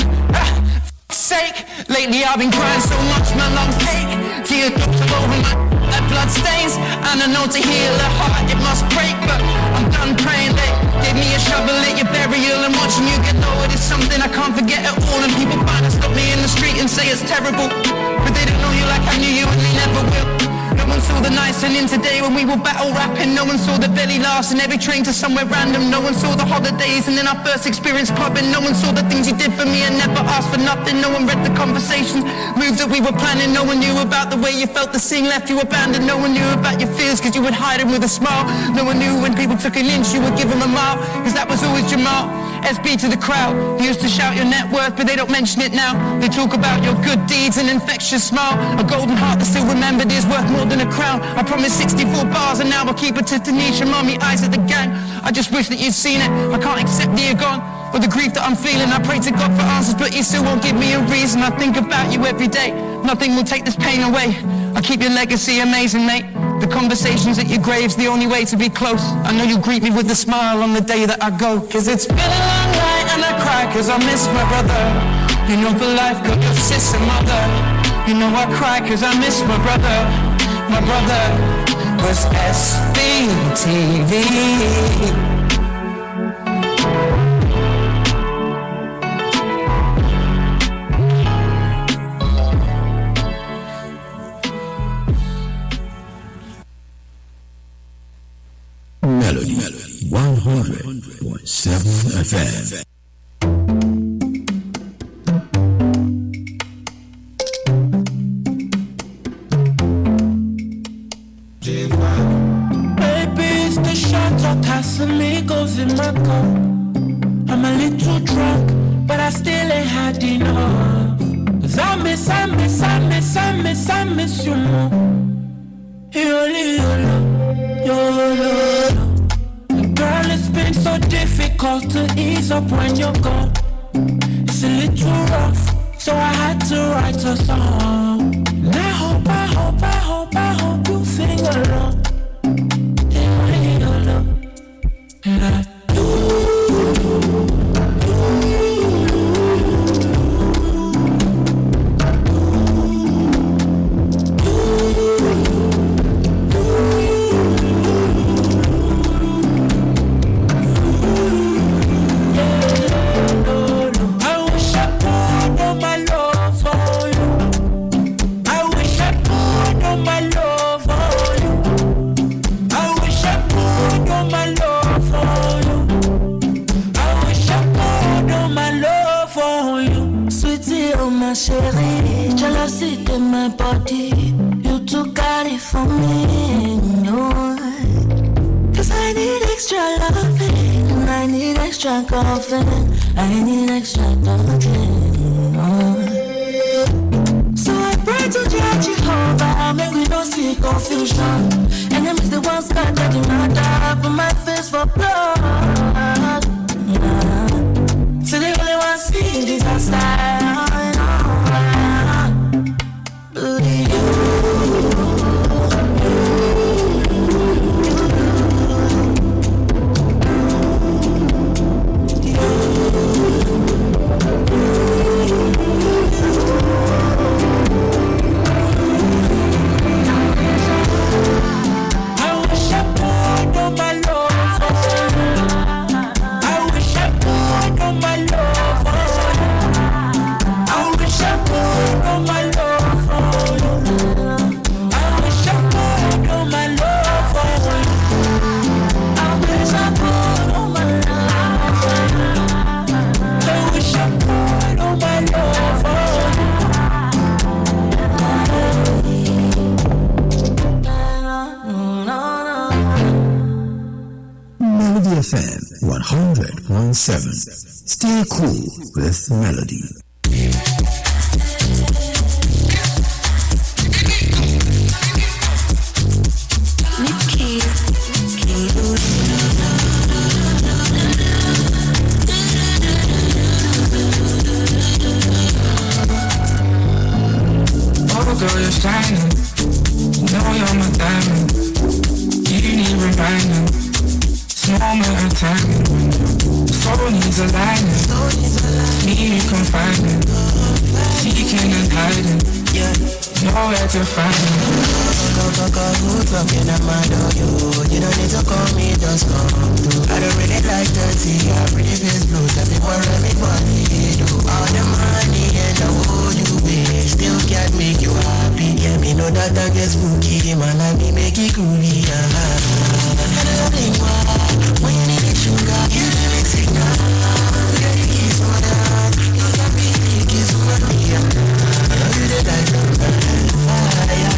sake. Lately I've been crying so much, my lungs ache. Tears all over my like blood stains. And I know to heal a heart it must break, but I'm done praying. They gave me a shovel at your burial, and watching you get lowered is something I can't forget at all. And people find and stop me in the street and say it's terrible, but they don't know you like I knew you, and they never will. No one saw the nights turn into day when we were battle rapping. No one saw the belly laughs and every train to somewhere random. No one saw the holidays and then our first experience clubbing. No one saw the things you did for me and never asked for nothing. No one read the conversations, moves that we were planning. No one knew about the way you felt the scene left you abandoned. No one knew about your fears cause you would hide them with a smile. No one knew when people took an inch you would give them a mile, cause that was always Jamal. SB to the crowd, you used to shout your net worth but they don't mention it now. They talk about your good deeds and infectious smile. A golden heart that's still remembered is worth more than a crown. I promise promised 64 bars and now I keep it to Tanisha, mommy, eyes at the gang. I just wish that you'd seen it. I can't accept that you're gone. With the grief that I'm feeling, I pray to God for answers, but you still won't give me a reason. I think about you every day. Nothing will take this pain away. I keep your legacy amazing, mate. The conversations at your grave's the only way to be close. I know you'll greet me with a smile on the day that I go. Cause it's been a long night and I cry cause I miss my brother. You know for life got your sister mother. You know I cry cause I miss my brother. My brother was SBTV. Melody 100.7 FM. Baby, it's the shot of Casamigos in my cup. I'm a little drunk, but I still ain't had enough. 'Cause I miss you more. YOLO. Girl, it's been so difficult to ease up when you're gone. It's a little rough, so I had to write a song. And I hope you sing along. YOLO. And I chérie, jealousy in my body. You too got it for me, no. 'Cause I need extra loving, I need extra coughing, I need extra touching, no. So I pray to Jehovah, make we no see confusion. Enemies the ones that the matter, put my face for blood. So they only want to see disaster. FM 100.7. Stay cool with Melody. Oh girl, you're shining. You know you're my diamond. You need reminding. Moment of time, soul needs a lining, need confinement, seeking and hiding, nowhere to find me. Who's talking at my door, you don't need to call me, just come through. I don't really like dirty, I pretty face blue, tell me what money do. All the money and the wood you pay, still can't make you happy. Yeah, me know that I get spooky, man, I me make it groovy, when you need a sugar, you need a signal. You got the keys for that. You got me, the keys for my beer. You did like the fire.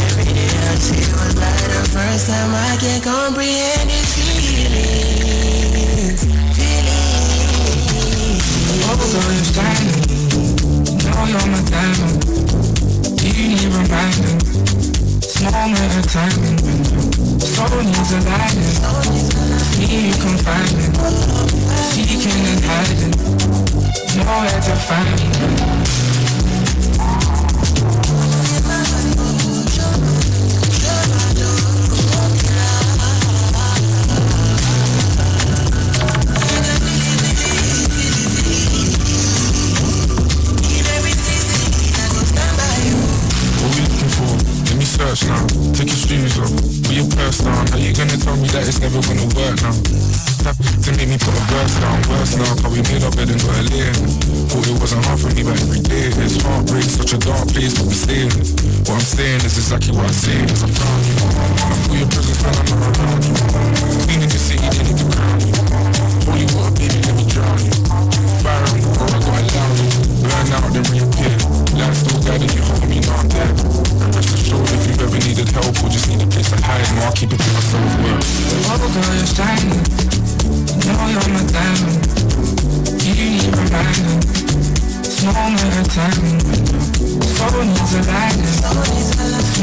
Every day I see you was like the first time I can comprehend these feelings. Oh, girl, you're shining. You know you're my diamond. You need reminding. Small timing. Soul needs a lighting. Me confining. Seeking and hiding. Nowhere to find me. Search now, take your shoes off, put your purse down. How you gonna tell me that it's never gonna work now? Tap to make me put a verse down, worse now, cause we made our bed and got a lay in. Thought it wasn't hard for me, but every day it's heartbreak, such a dark place to be staying. What I'm saying is exactly what I'm saying, is I found you. I feel your presence when I'm not around you. Queen in the city, they need to crown you. Holy water, baby, let me drown you. Fire in the world, I gotta allow you. Burn out, then reappear. Life still guiding you, hold me, now I'm there. Rest assured, if you ever needed help or just need a place to hide, no, I'll keep it to myself. Oh girl, you're shining. Know you're my diamond. You need reminding. Small matter of timing. Soul needs a lighting.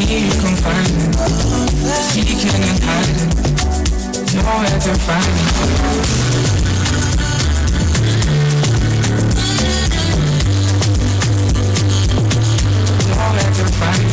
Me confining. Seeking and hiding. Nowhere to find me. Nowhere to find me.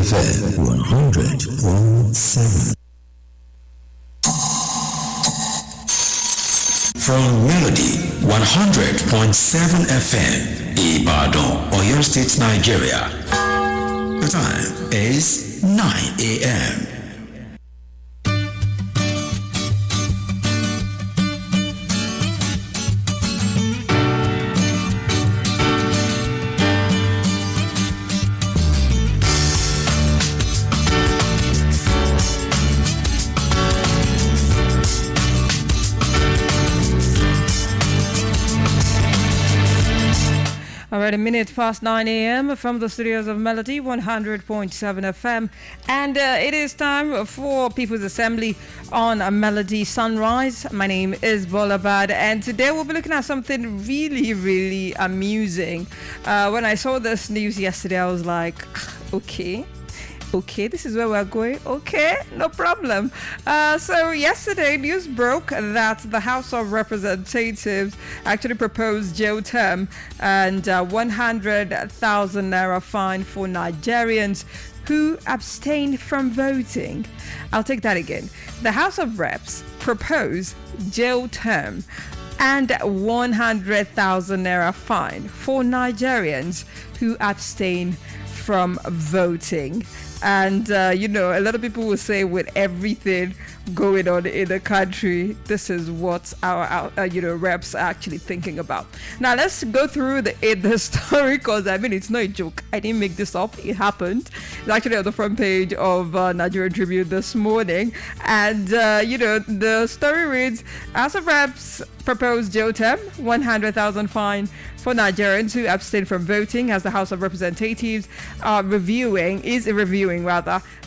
FM 100.7. From Melody 100.7 FM, Ibadan, Oyo State, Nigeria. The time is 9 a.m. Alright, a minute past 9 a.m. from the studios of Melody 100.7 FM. And it is time for People's Assembly on a Melody Sunrise. My name is Bolabad, and today we'll be looking at something really, really amusing. When I saw this news yesterday, I was like, okay, this is where we're going. Okay, no problem. So yesterday, news broke that the House of Representatives actually proposed jail term and 100,000 naira fine for Nigerians who abstained from voting. I'll take that again. The House of Reps proposed jail term and 100,000 naira fine for Nigerians who abstain from voting. And a lot of people will say, with everything going on in the country, this is what our reps are actually thinking about. Now let's go through the story, because it's no joke. I didn't make this up. It happened. It's actually on the front page of Nigerian Tribune this morning, and the story reads: House of Reps proposed jail term, 100,000 fine for Nigerians who abstain from voting, as the House of Representatives is reviewing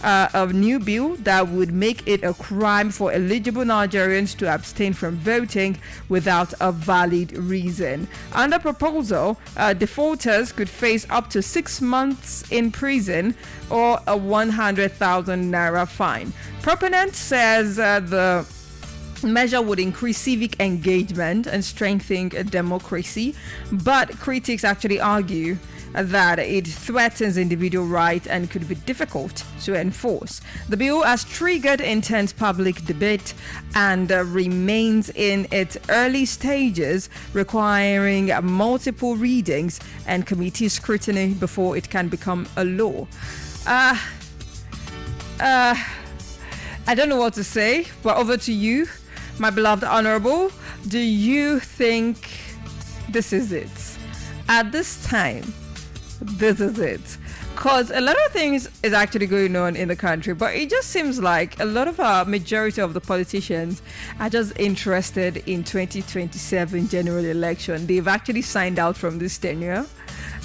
a new bill that would make it a crime for eligible Nigerians to abstain from voting without a valid reason. Under proposal, defaulters could face up to 6 months in prison or a 100,000 naira fine. Proponent says the measure would increase civic engagement and strengthen democracy, but critics actually argue that it threatens individual rights and could be difficult to enforce. The bill has triggered intense public debate and remains in its early stages, requiring multiple readings and committee scrutiny before it can become a law. I don't know what to say, but over to you, my beloved Honorable. Do you think this is it? At this time, this is it. Because a lot of things is actually going on in the country, but it just seems like a lot of our majority of the politicians are just interested in 2027 general election. They've actually signed out from this tenure,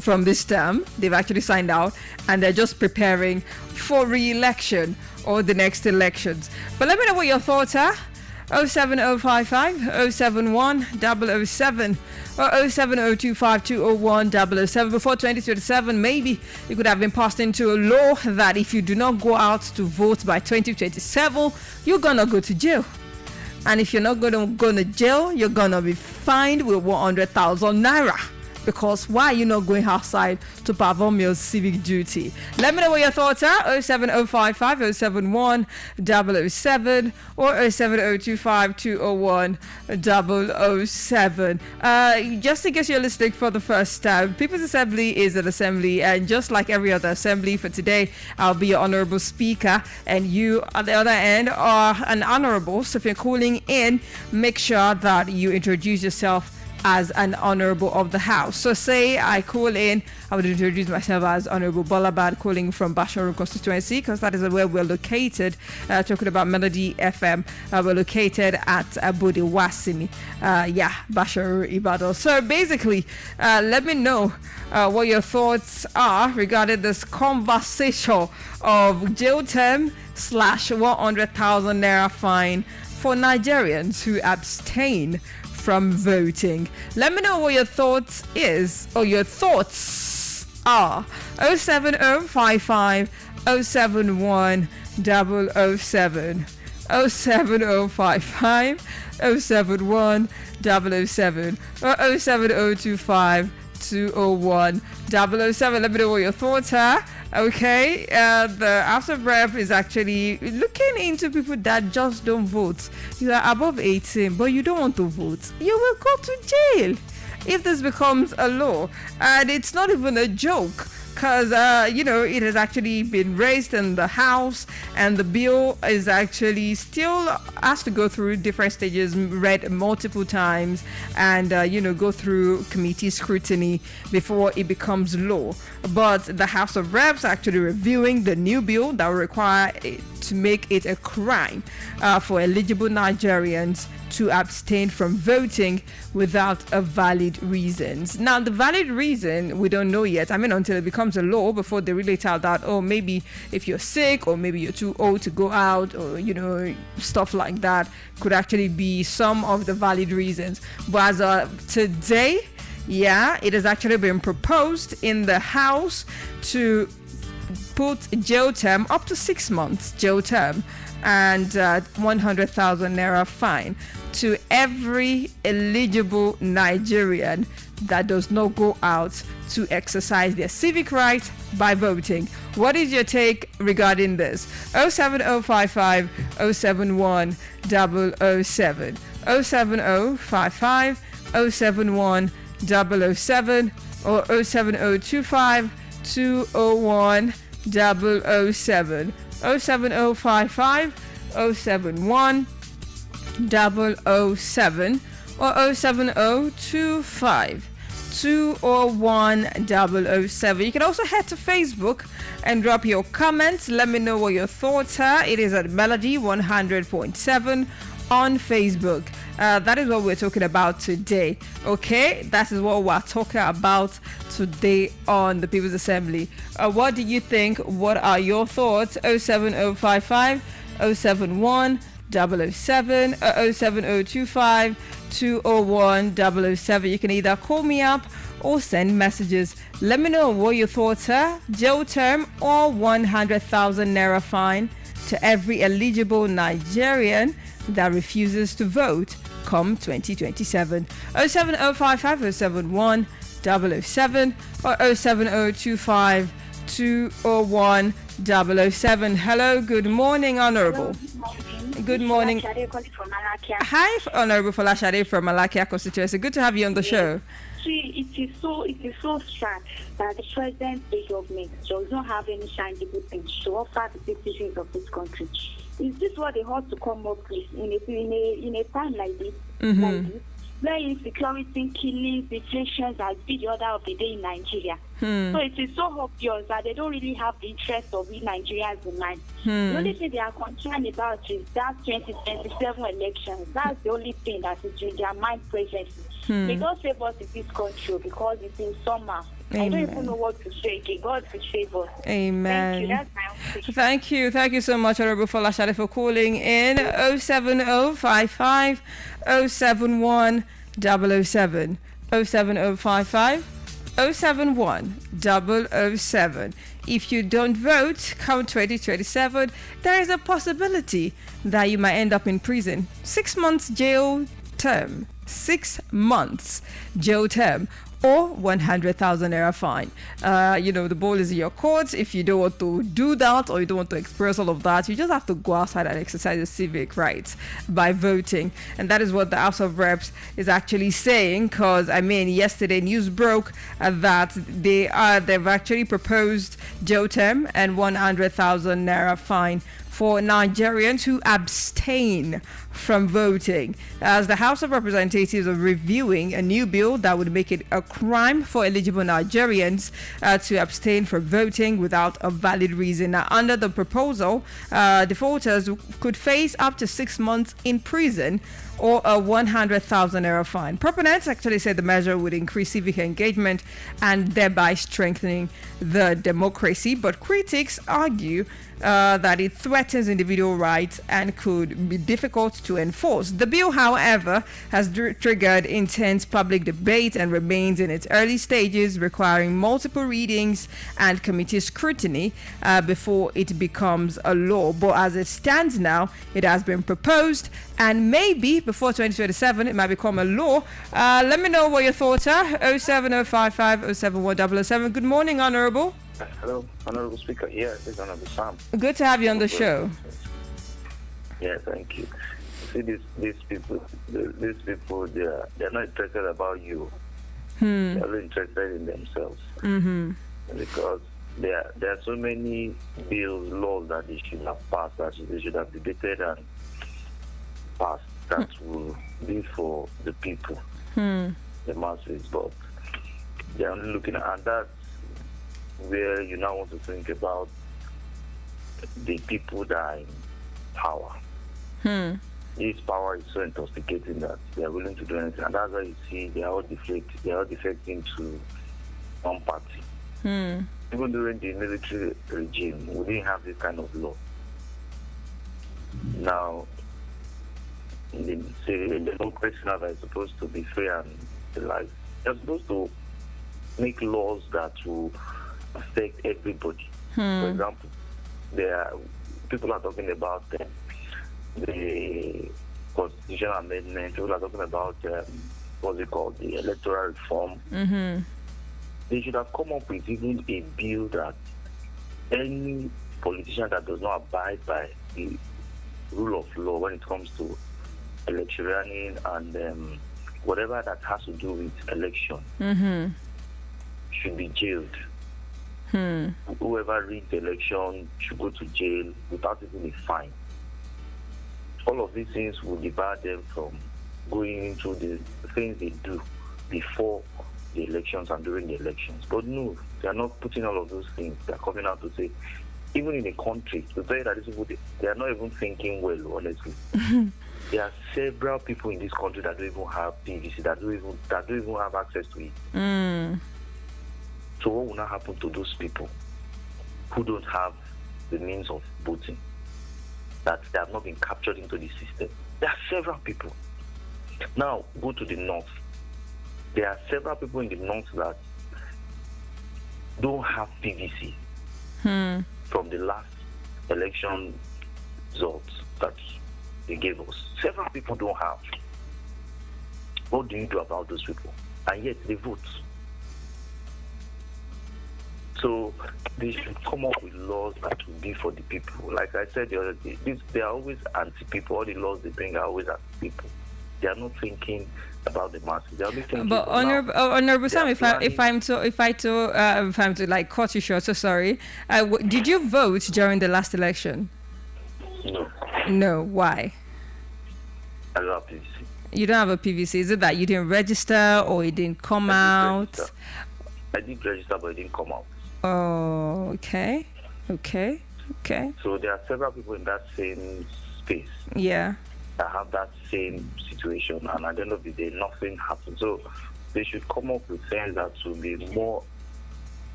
from this term. They've actually signed out and they're just preparing for re-election or the next elections. But let me know what your thoughts are. 07055 071 007 or 07025 201 007. Before 2027, maybe it could have been passed into a law that if you do not go out to vote by 2027, you're gonna go to jail. And if you're not gonna go to jail, you're gonna be fined with 100,000 naira. Because why are you not going outside to perform your civic duty? Let me know what your thoughts are. 07055 071 007 or 07025 201 007. Just in case you're listening for the first time, People's Assembly is an assembly, and just like every other assembly, for today, I'll be your honorable speaker, and you at the other end are an honorable. So if you're calling in, make sure that you introduce yourself as an honorable of the house. So say I call in, I would introduce myself as Honorable Bolabad, calling from Basharu constituency, because that is where we're located. Talking about Melody FM, we're located at Abudi Wasimi, Basharu Ibadan. So basically, let me know what your thoughts are regarding this conversation of jail term / 100,000 naira fine for Nigerians who abstain from voting. Let me know what your thoughts is, or your thoughts are. 07055 071 007 07055 071 007 or 07025 201 007. Let me know what your thoughts are. Okay, the House of Rep is actually looking into people that just don't vote. You are above 18, but you don't want to vote. You will go to jail if this becomes a law. And it's not even a joke, because, it has actually been raised in the House, and the bill is actually still has to go through different stages, read multiple times, and, go through committee scrutiny before it becomes law. But the House of Reps actually reviewing the new bill that will require it to make it a crime for eligible Nigerians to abstain from voting without a valid reasons. Now, the valid reason, we don't know yet. I mean, until it becomes a law, before they really tell that, maybe if you're sick, or maybe you're too old to go out, or, stuff like that could actually be some of the valid reasons. But as of today, it has actually been proposed in the House to put jail term up to 6 months jail term and 100,000 naira fine to every eligible Nigerian that does not go out to exercise their civic right by voting. What is your take regarding this? 07055 071 007 07055 071 007 or 07025 201 007 07055 071 007 or 07025 201 007. You can also head to Facebook and drop your comments. Let me know what your thoughts are. It is at Melody 100.7 on Facebook. That is what we're talking about today. Okay, that is what we're talking about today on the People's Assembly. What do you think? What are your thoughts? 07055 071 007 07025 201 007. You can either call me up or send messages. Let me know what your thoughts are. Jail term or 100,000 naira fine to every eligible Nigerian that refuses to vote come 2027. 07055 071 007 or 07025 201 007. Hello, good morning, Honorable. Good morning. Hi, Honorable Folashade from Malakia constituency. Good to have you on the show. See, it is so sad that the present state government does not have any tangible things to offer the citizens of this country. Is this what they ought to come up with in a time like this? Like this? Where insecurity, killings, inflations has been the order of the day in Nigeria. So it is so obvious that they don't really have the interest of we Nigerians in mind. The only thing they are concerned about is that 2027 elections. That's the only thing that is in their mind presently. They don't save us in this country because it's in summer. Amen. I don't even know what to say. God will save us. Amen. Thank you. That's my own question. Thank you so much, Honorable Folashade, for calling in. 07055 071 007 07055 071 007. If you don't vote come 2027, there is a possibility that you might end up in prison. 6 months jail term. 6 months jail term. Or 100,000 naira fine. The ball is in your court. If you don't want to do that or you don't want to express all of that, you just have to go outside and exercise your civic rights by voting. And that is what the House of Reps is actually saying. Because yesterday news broke that they've actually proposed jail term and 100,000 naira fine for Nigerians who abstain from voting, as the House of Representatives are reviewing a new bill that would make it a crime for eligible Nigerians to abstain from voting without a valid reason. Now, under the proposal, defaulters could face up to 6 months in prison or a 100,000 naira fine. Proponents actually said the measure would increase civic engagement and thereby strengthening the democracy, but critics argue that it threatens individual rights and could be difficult to enforce. The bill, however, has triggered intense public debate and remains in its early stages, requiring multiple readings and committee scrutiny before it becomes a law. But as it stands now, it has been proposed, and maybe before 2027 it might become a law. Let me know what your thoughts are. 07055 071 007. Good morning, Honorable. Hello, Honorable Speaker. Yeah, this is Honorable Sam. Good to have you on the show. Yeah, thank you. See, these people, they're not interested about you. They're only interested in themselves. Because there are so many bills, laws that they should have passed, that they should have debated and passed, that will be for the people, the masses. But they're only looking at that. Where you now want to think about the people that are in power. This power is so intoxicating that they are willing to do anything, and that's why you see they are all defecting to one party. Even during the military regime, we didn't have this kind of law. Now, the democracy now that is supposed to be fair and civilized, they're supposed to make laws that will affect everybody. For example, people are talking about the constitutional amendment. People are talking about what's it called, the electoral reform. They should have come up with even a bill that any politician that does not abide by the rule of law when it comes to electioneering and whatever that has to do with election should be jailed. Whoever rigged the election should go to jail without even a fine. All of these things will debar them from going into the things they do before the elections and during the elections. But no, they are not putting all of those things. They are coming out to say, even in a country, to say that these people, they are not even thinking well, honestly. There are several people in this country that don't even have PVC, that don't even have access to it. So what will now happen to those people who don't have the means of voting, that they have not been captured into the system? There are several people. Now, go to the north. There are several people in the north that don't have PVC from the last election results that they gave us. Several people don't have. What do you do about those people? And yet they vote. So they should come up with laws that will be for the people. Like I said the other day, they are always anti-people. All the laws they bring are always anti-people. They are not thinking about the masses. They are only thinking. But Honorable Sam, if I'm to like cut you short, so sorry. Did you vote during the last election? No. No. Why? I don't have PVC. You don't have a PVC. Is it that you didn't register or it didn't come out? I did register, but it didn't come out. Oh, okay. So there are several people in that same space. Yeah. That have that same situation, and at the end of the day, nothing happens. So they should come up with things that will be more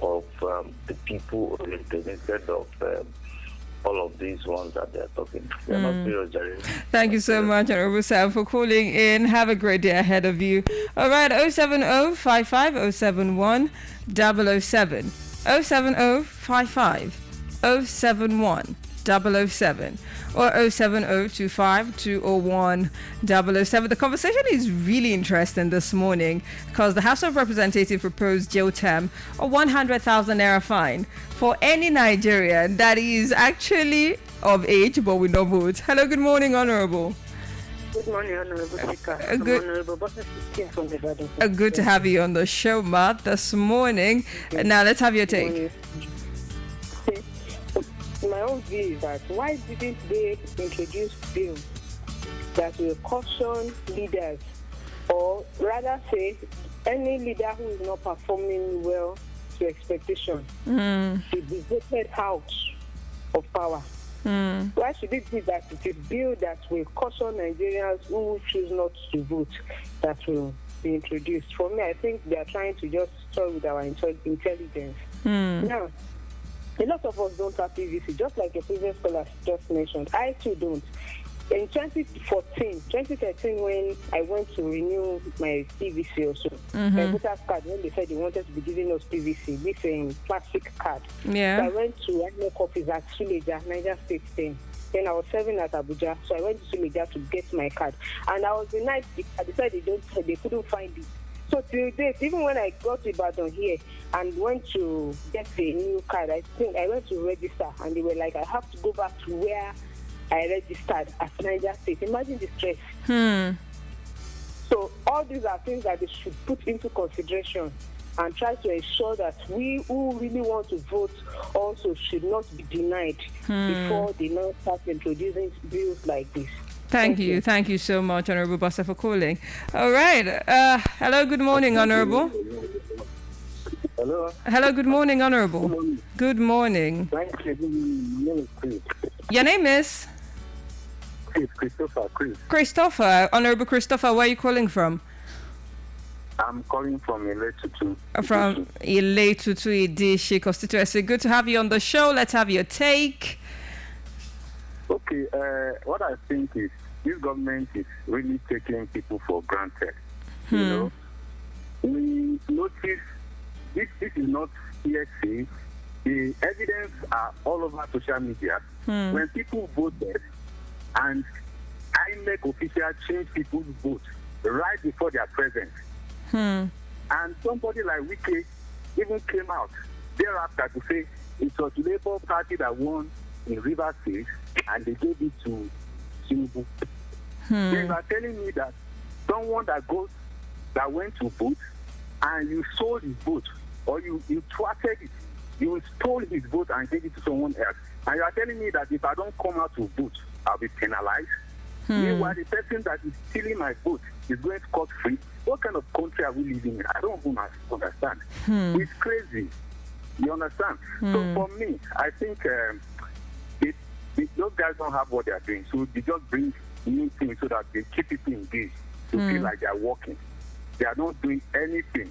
of the people oriented instead of all of these ones that they're talking. They're not serious, Jerry. Thank you so much, Honorable Sam, for calling in. Have a great day ahead of you. All right, 070-55-071-007. 070-55-071-007 or 070-25-201-007. The conversation is really interesting this morning because the House of Representatives proposed jail term or 100,000 naira fine for any Nigerian that is actually of age but will not vote. Hello, good morning, Honorable. Good morning, Honorable Speaker. Good to have you on the show, Matt, this morning. Now, let's have your take. My own view is that why didn't they introduce bills that will caution leaders, or rather say any leader who is not performing well to expectation should be voted out of power? Why should it be that it is bill that will caution Nigerians who choose not to vote that will be introduced? For me, I think they are trying to just toy with our intelligence. Now, a lot of us don't have PVC, just like a previous caller just mentioned. I too don't. In 2013, when I went to renew my PVC also, my voter's card, when they said they wanted to be giving us PVC, this plastic card. Yeah. So I went to INEC office at Suleja, Niger State then. Then I was serving at Abuja, so I went to Suleja to get my card. And I was denied. I decided they couldn't find it. So till date, even when I got to Ibadan here and went to get a new card, I think I went to register and they were like, I have to go back to where I registered at Niger State. Imagine the stress. So all these are things that they should put into consideration and try to ensure that we who really want to vote also should not be denied before they now start introducing bills like this. Thank you. Thank you so much, Honorable Bassa, for calling. All right. Hello, good morning, Honorable. Hello. Hello, good morning, Honorable. Good morning. Thank you. My name is Chris. Your name is? Christopher. Christopher. Honorable Christopher, where are you calling from? I'm calling from Iletutu. From Iletutu Idishi constituency. Good to have you on the show. Let's have your take. Okay, what I think is this government is really taking people for granted. You know, we notice this is not hearsay. The evidence are all over social media. When people voted and INEC officials change people's votes right before their presence. And somebody like Wike even came out thereafter to say it was Labour Party that won in Rivers State and they gave it to Tinubu. They are telling me that someone that went to vote and you sold his vote or you thwarted it, you stole his vote and gave it to someone else. And you are telling me that if I don't come out to vote, I'll be penalized. Meanwhile, the person that is stealing my vote is going scot-free. What kind of country are we living in? I don't even understand. It's crazy. You understand? So for me, I think those guys don't have what they are doing. So they just bring new things so that they keep people engaged to feel like they are working. They are not doing anything.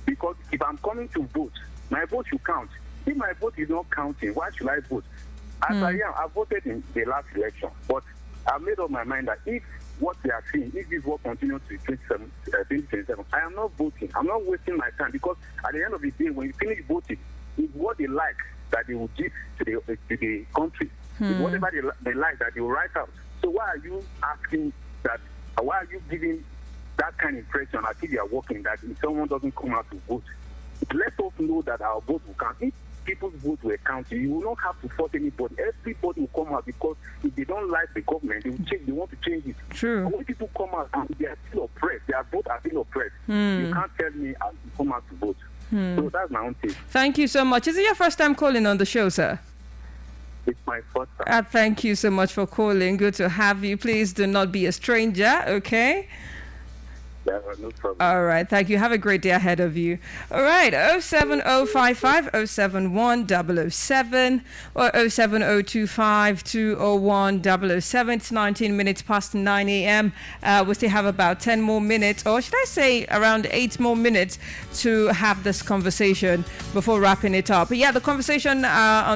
Because if I'm coming to vote, my vote should count. If my vote is not counting, why should I vote? As I am, I voted in the last election. But I've made up my mind that if what they are seeing, if this war continues to 2027, I am not voting. I'm not wasting my time because at the end of the day, when you finish voting, it's what they like that they will give to the country. It's whatever they like that they will write out. So why are you asking that? Why are you giving that kind of impression as if you are working that if someone doesn't come out to vote, let us know that our vote will count. If people's votes were counted, you will not have to force anybody. Everybody will come out because if they don't like the government, they will change. They want to change it. True. But when people come out and they are still oppressed, their votes are still oppressed. You can't tell me how to come out to vote. So that's my own take. Thank you so much. Is it your first time calling on the show, sir? It's my first time. Thank you so much for calling. Good to have you. Please do not be a stranger, okay? Yeah, no problem. All right. Thank you. Have a great day ahead of you. All right. 07055 071 007 or 07025 201 007. It's 19 minutes past 9 a.m. We still have about 10 more minutes, or should I say around 8 more minutes to have this conversation before wrapping it up. But yeah, the conversation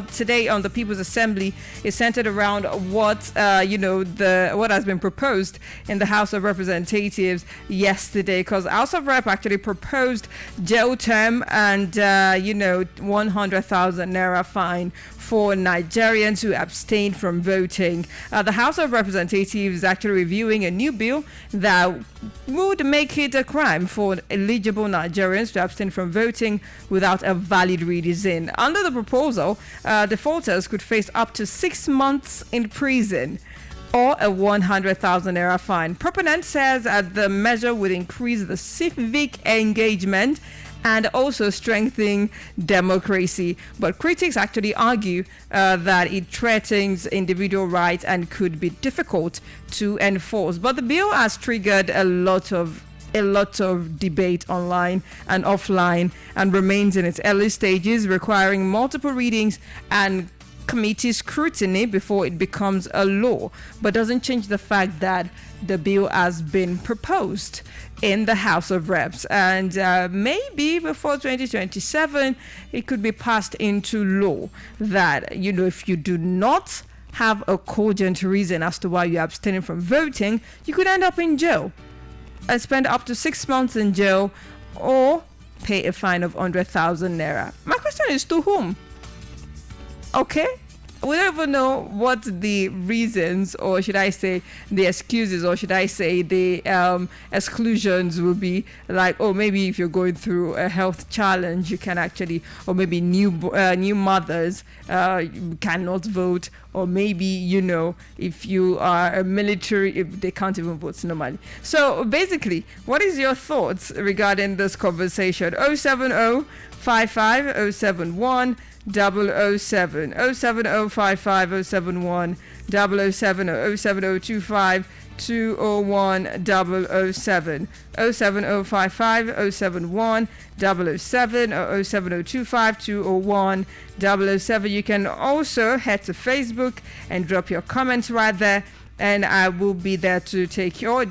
today on the People's Assembly is centered around what, what has been proposed in the House of Representatives yesterday, because House of Rep actually proposed jail term and 100,000 naira fine for Nigerians who abstain from voting. The House of Representatives is actually reviewing a new bill that would make it a crime for eligible Nigerians to abstain from voting without a valid reason. Under the proposal, defaulters could face up to 6 months in prison or a 100,000 naira fine. Proponent says the measure would increase the civic engagement and also strengthen democracy. But critics actually argue that it threatens individual rights and could be difficult to enforce. But the bill has triggered a lot of debate online and offline and remains in its early stages, requiring multiple readings and committee scrutiny before it becomes a law, but doesn't change the fact that the bill has been proposed in the House of Reps, and maybe before 2027 it could be passed into law that if you do not have a cogent reason as to why you're abstaining from voting, you could end up in jail and spend up to 6 months in jail or pay a fine of 100,000 naira. My question is, to whom? Okay, we don't even know what the reasons, or should I say the excuses, or should I say the exclusions will be. Like, oh, maybe if you're going through a health challenge, you can actually, or maybe new mothers cannot vote, or maybe if you are a military, if they can't even vote normally. So basically, what is your thoughts regarding this conversation? 07055 071 007 07055 071 007 or 07025 201 007 07055 071 007 or 07025 201 007. You can also head to Facebook and drop your comments right there, and I will be there to take your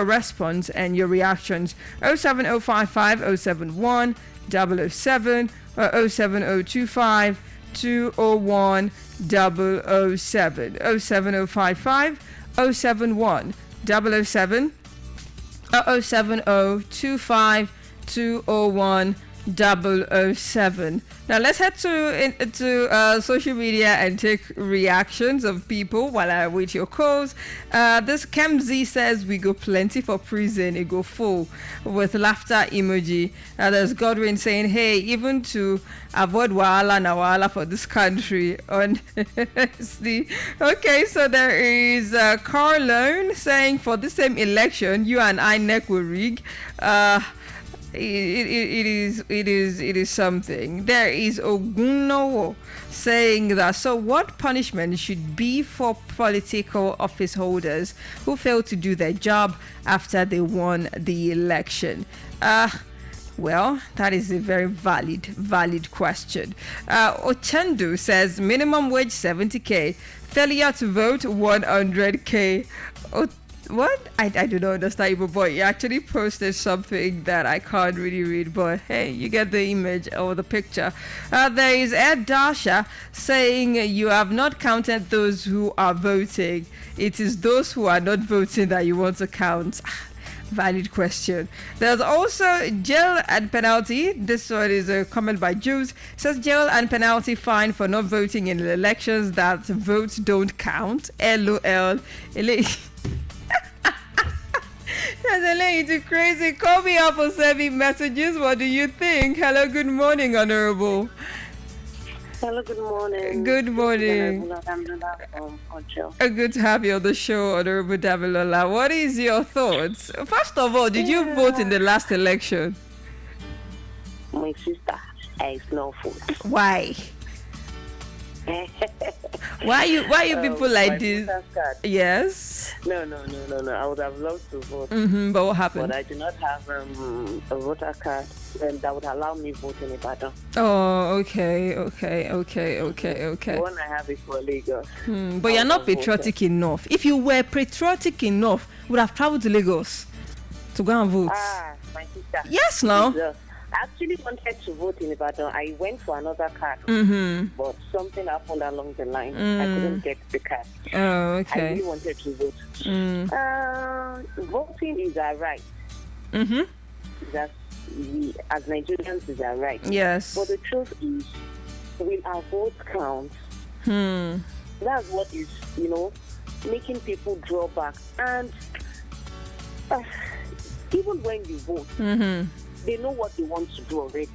response and your reactions. 07055 071 007 or 07025 201 007 07055 071 007 or 07025 201 007. Now let's head to social media and take reactions of people while I wait your calls. This Kemzi says we go plenty for prison, it go full, with laughter emoji. There's Godwin saying, hey, even to avoid wahala for this country. Honestly. Okay, so there is Carlone saying for the same election, you and INEC will rig. It is something. There is Ogunowo saying that, so what punishment should be for political office holders who fail to do their job after they won the election? Well, that is a very valid question. Ochendu says minimum wage 70k, failure to vote 100k. What? I do not understand, but you actually posted something that I can't really read, but hey, you get the image or the picture. There is Ed Dasha saying you have not counted those who are voting. It is those who are not voting that you want to count. Valid question. There's also jail and penalty. This one is a comment by Jules. Says jail and penalty fine for not voting in elections that votes don't count. LOL. It's crazy. Call me up or send me messages. What do you think? Hello, good morning, Honorable. Hello, good morning. Good morning. Good to have you on the show, Honorable Damilola. What is your thoughts? First of all, did you vote in the last election? My sister, I no vote. Why? Why you people like this? Yes. No. I would have loved to vote. But what happened? But I do not have a voter card that would allow me vote in Ibadan. Oh, okay. One I have is for Lagos. But you're not patriotic enough. If you were patriotic enough, you would have traveled to Lagos to go and vote. My sister. Yes, no. I actually wanted to vote in Ibadan. I went for another card, but something happened along the line. I couldn't get the card. Oh, okay. I really wanted to vote. Voting is our right. That we, as Nigerians, is our right. Yes. But the truth is, will our vote count? That's what is, making people draw back. And even when you vote, they know what they want to do already.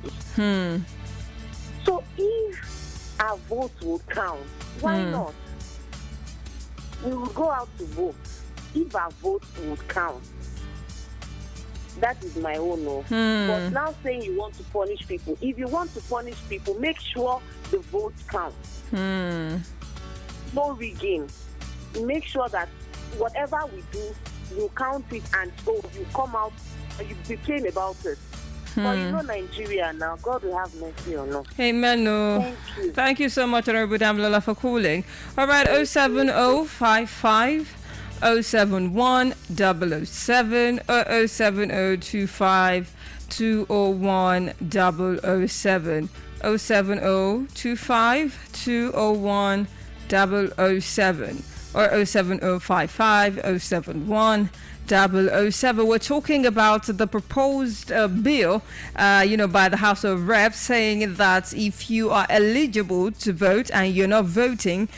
So if our votes will count, why not? We will go out to vote if our votes would count. That is my own no. But now saying you want to punish people, if you want to punish people, make sure the votes count. No rigging. Make sure that whatever we do, you count it and you come out and you be plain about it. But Nigeria now, God will have mercy on us. Amen. No. Thank you so much, Honorable Damilola, for calling. All right, 07055 071 007 or 07025 201 007 07025 201 007 or 07055 071 007. We're talking about the proposed bill, by the House of Reps, saying that if you are eligible to vote and you're not voting,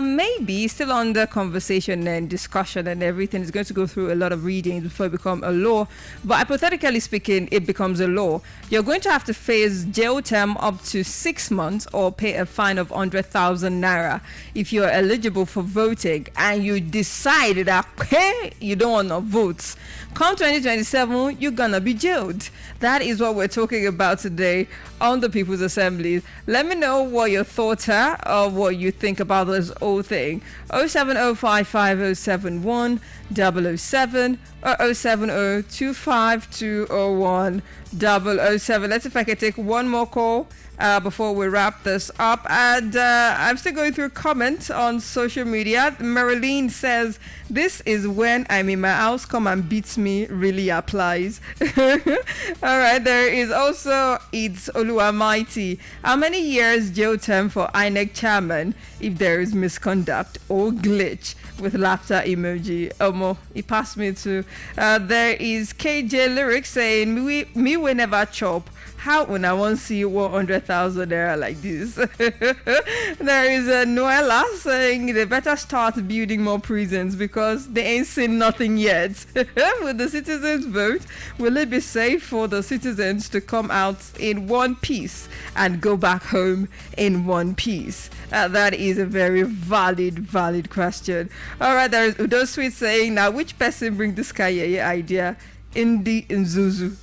maybe still under conversation and discussion and everything. It's going to go through a lot of readings before it becomes a law. But hypothetically speaking, it becomes a law. You're going to have to face jail term up to 6 months or pay a fine of 100,000 naira if you're eligible for voting and you decide that you don't want to vote. Come 2027, you're gonna be jailed. That is what we're talking about today on the People's Assembly. Let me know what your thoughts are or what you think about this whole thing. 07055 007 or 07025 007. Let's see if I can take one more call before we wrap this up. And I'm still going through comments on social media. Marilyn says, "This is when I'm in my house, come and beat me really applies." All right, there is also It's Oluwamighty. How many years jail term for INEC chairman if there is misconduct or glitch? With laughter emoji. He passed me to. There is KJ Lyrics saying, me will never chop. How when I want to see 100,000 naira like this? There is Noella saying they better start building more prisons because they ain't seen nothing yet. With the citizens' vote, will it be safe for the citizens to come out in one piece and go back home in one piece? That is a very valid question. All right, there is Udo Sweet saying, now which person bring this Kayeye idea? Indi Nzuzu.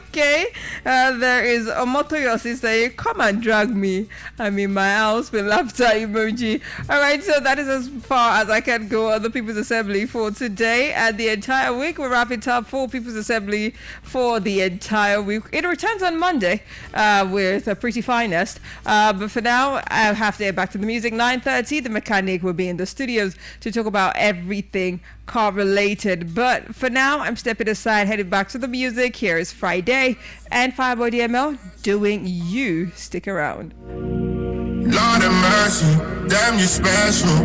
Okay. There is Omoto Yossi saying, come and drag me. I'm in my house with laughter emoji. Alright, so that is as far as I can go on the People's Assembly for today and the entire week. We'll wrap it up for People's Assembly for the entire week. It returns on Monday with a pretty finest. But for now, I'll have to get back to the music. 9:30, the mechanic will be in the studios to talk about everything car related. But for now, I'm stepping aside, heading back to the music. Here is Friday and Fireboy DML doing You. Stick around. Lord have mercy, damn you special.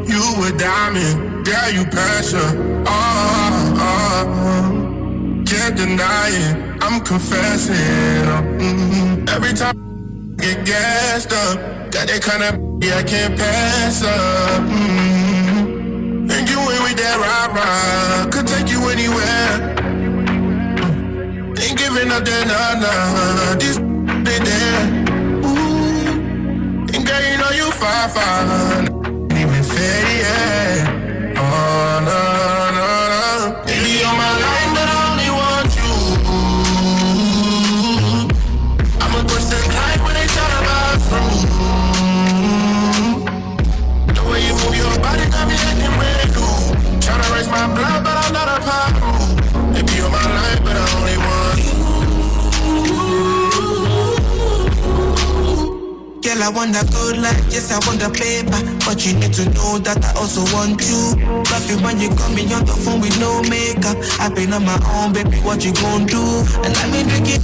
You a diamond, yeah you passion. Can't deny it, I'm confessing. Every time I get gassed up, got that kind of I can't pass up. And you I want a good life, yes, I want a paper. But you need to know that I also want you. Love you when you call me on the phone with no makeup. I've been on my own, baby, what you gon' do? And let me drink it.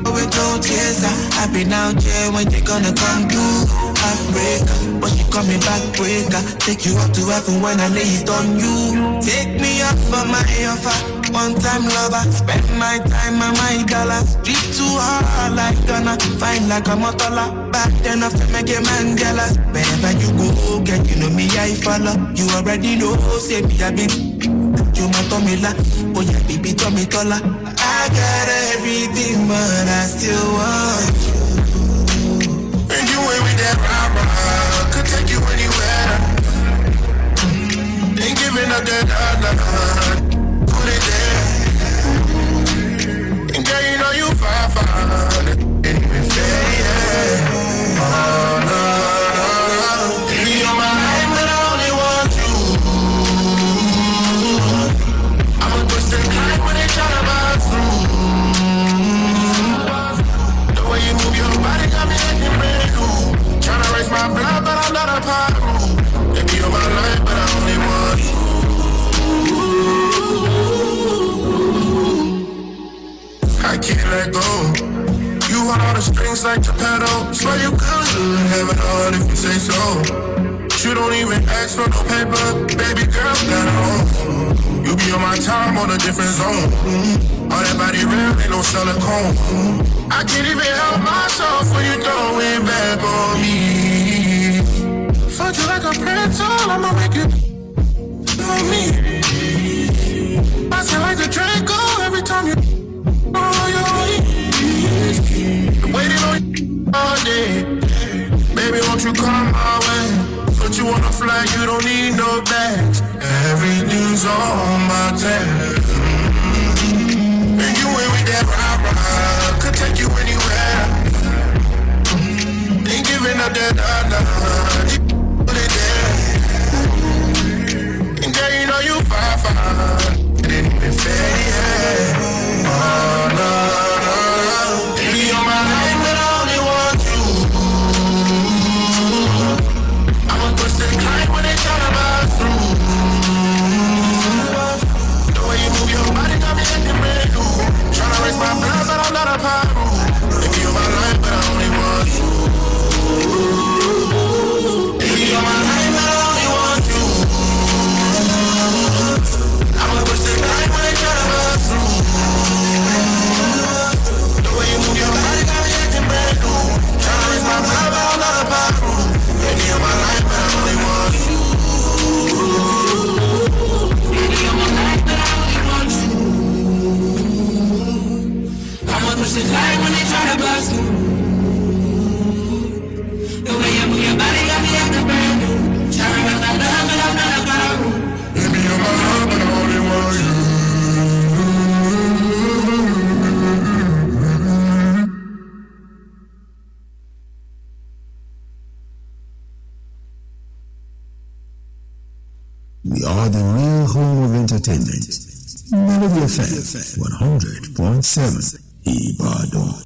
Oh, we don't chase her. I've been out here when you gonna come through. Heartbreaker, but you call me backbreaker. Take you up to heaven when I lay it on you. Take me up for my offer. One time lover, spend my time and my dollars. Street too hard like gonna find like a motola. Back then I feel make a man jealous. Wherever you go, get you know me I follow. You already know, say me I been. You my Tomila, oh yeah baby Tomitola. I got everything but I still want you. And you ain't with that rah-rah, could take you anywhere. Ain't giving up that dollar. Put it there. And girl, you know you fine. Ain't even fair, yeah. Oh, no. Baby, you're my life, but I only want you. I'ma twist and climb when they tryna bust through. The way you move your body got me acting brand new. Tryna raise my blood, but I'm not a part of. Baby, you're my life, but I only want you. I can't let go. You hold all the strings like the pedal. Swear you could have it all if you say so. You don't even ask for no paper. Baby girl, got home. You be on my time on a different zone. All that body real, ain't no silicone. I can't even help myself when you throw it back on me. Fuck you like a prince, I'ma make it for me. I sound like a Draco every time you waiting on you all day. Baby, won't you come my way? Put you on a flight, you don't need no bags. Everything's on my tab. And you ain't with that rah-rah, could take you anywhere. Ain't giving up that dollar. Put it there. And girl, you know you fine. It ain't even fair, yeah. Oh, no. Baby, you're my life, but I only want you. I'ma twist and climb when they tryna bust through. The way you move your body got me acting brand new. Tryna raise my blood, but I'm not a part of. Baby, you're my life, but I only want you. Baby, you're my life, but I only want you. I'ma twist and climb when they tryna bust through. The way you move your body got me acting brand new. Tryna raise my blood, but I'm not a part of. Baby, you're my life, but I only want you. Baby, you're my life, but I only want you. I'ma push it like when they try to bust through. The way you move your body got me acting brand new. Tryna raise my blood, but I'm not a part of. Baby, you're my life, but I only want you. We are the real home of entertainment. Melody FM 100.7 Ibadan.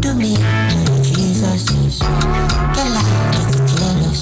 Do me, Jesus, get like, get jealous.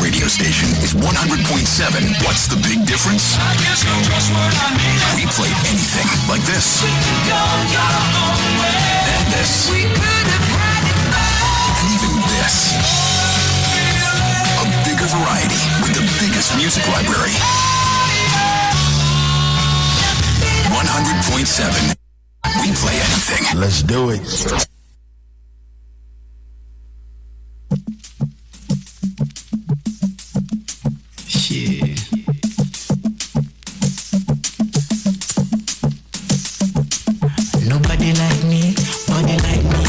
radio station is 100.7. What's the big difference? I guess you're just what I need. We play anything like this. We could go your own way. And this. We could have had it all. And even this. A bigger variety with the biggest music library. 100.7. We play anything. Let's do it. Yeah. Nobody like me, body like me.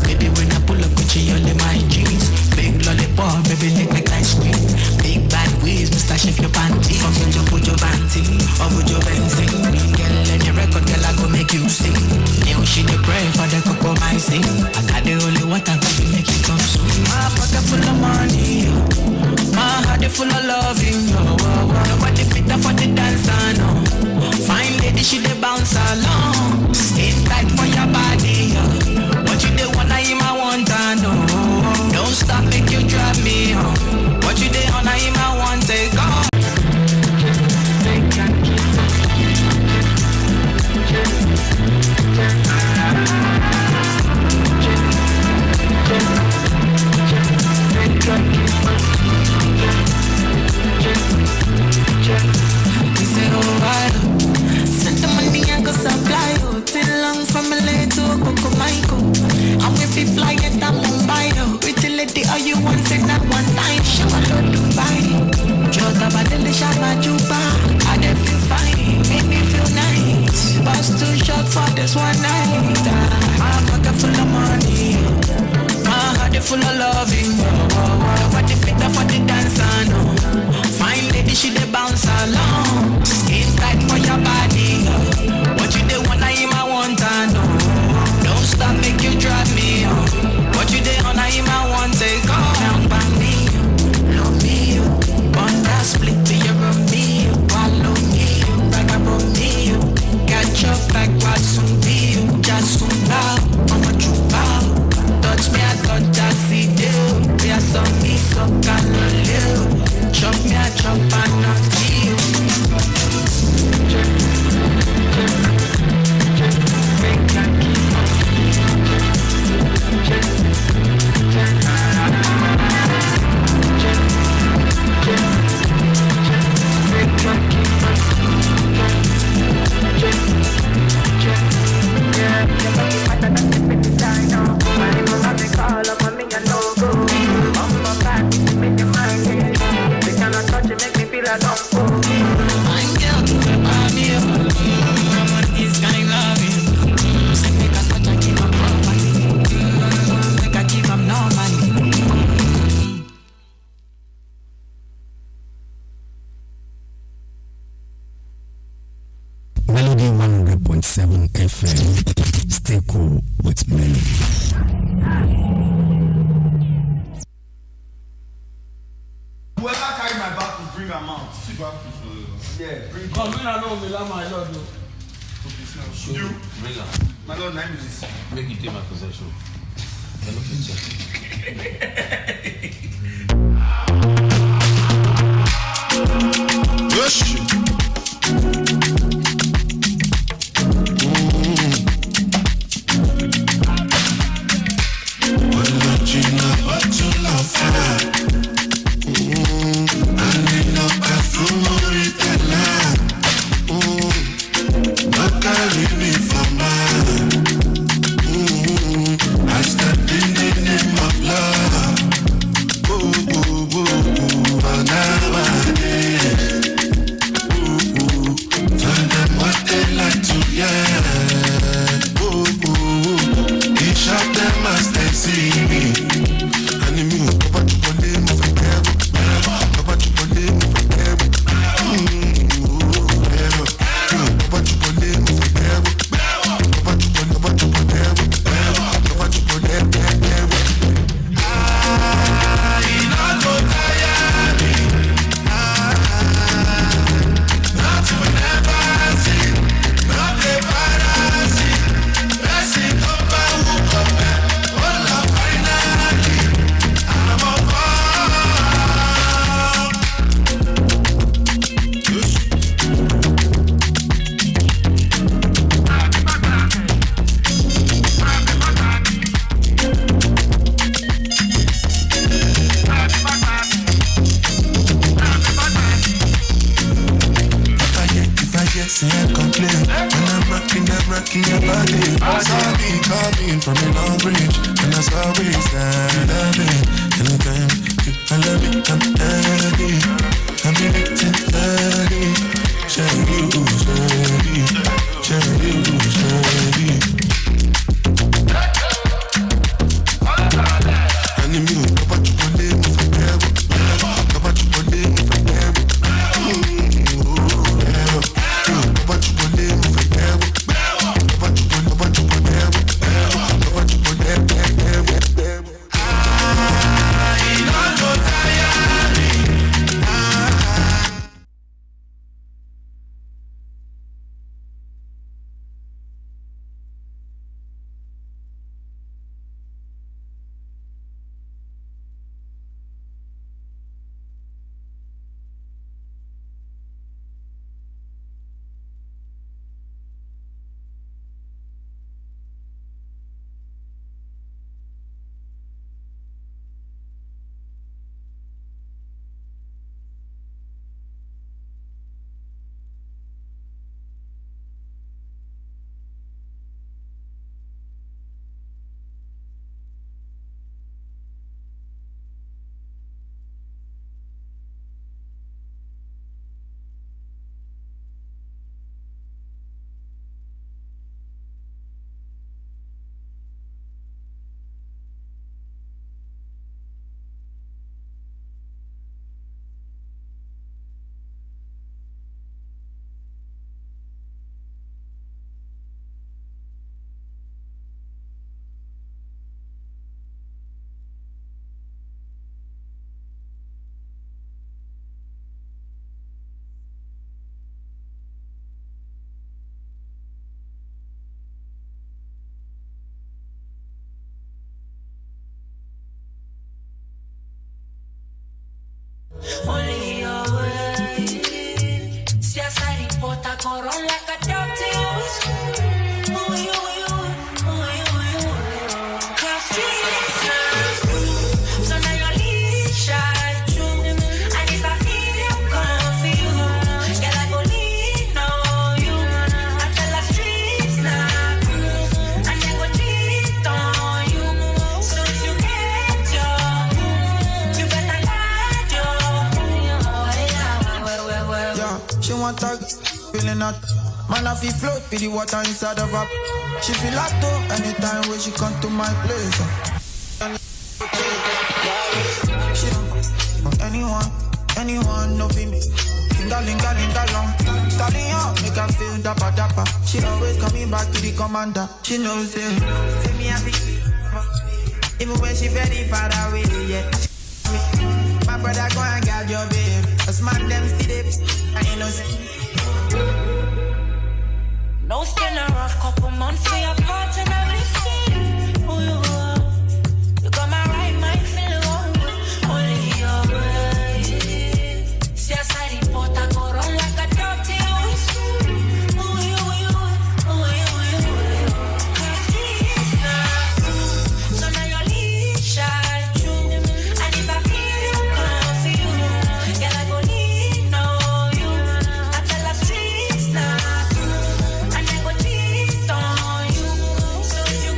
Baby, when I pull up Gucci, only my jeans. Big lollipop, baby, lick like ice cream. Big bad ways, Mr. Shift your panty. Fucking jump with your panty, or with your benzine. Girl, any record, girl, I go make you sing. Now she dey pray for the cocoa, my sing. I got the only water, baby, make it come soon. My pocket full of money, my heart is full of loving. Nobody better for the dancer, no. Fine lady, she dey bounce along. Skin tight for your body, what you dey wanna him, I want to know. Don't stop, make you drive me home. What you dey wanna him, I want take on. Send the money and go supply you. Till long from LA to Coco Michael. I'm with you fly it to Mumbai. Pretty lady, all you want, say that one time. Shabba Dubai. Jota Badele Shabba Juba. I dey feel fine, make me feel nice. Bust too short for this one night. My pocket full of money. My heart is full of loving. Nobody better for the dancer, no. Fine lady, she dey bounce along. Skin tight for your body. What you dey wanna him, I want to know. Don't stop, make you drive me home. What you dey wanna him, I want take on. Down by me, love me, on that split to your me, follow me, like about me. Catch up like what's on me, just soon now, I'm a trooper. Touch me, I touch, I see you. We are some me, so can I live. Chop me, I chop, and I feel. Melody 100.7 FM. Stay cool with Melody. Whoever carry my back will bring her mount. Yeah, bring her. Come, I know me, my lord. You? Bring her. My lord, name is. Make you take my possession. I look at you. Yes. wrecking your body. Sabi coming from a long range, and that's how we stand loving. Anytime you follow me, I'm ready. I'm ready. Share you ready. Share you ready. Enemy, papa chupole, move from there. Papa chupole, move from there. Papa chupole, move from there. Papa chupole, papa chupole, papa chupole, Only your way. See, I said it, but I go run like a dog to you. Oh, you. Cross streets now. So now your leash shine through. And if I feel come for you, girl, I go lean on you. I tell the streets now. And they go cheat on you. So if you get your, you better guard your. Yeah, she want to feeling hot. Man, I feel float with the water inside of her. She feel like though anytime when she come to my place. She don't anyone, no be me. Linga long. Starting up, make her feel dapper. She always coming back to the commander. She knows it. Say me happy, even when she very far away. Yeah. My brother go and guard your babe. Cause man them still there. I ain't no say. No spin a rough couple months for your part and I listen. Who you are? You got my right mind feeling only your way. See I said it, but I go run like a dog to you. Who you? Cause it's not true. So now your leash shine through. And if I feel you come for you, girl I go lean on you. I tell the streets not true. And they go cheat on you. So if you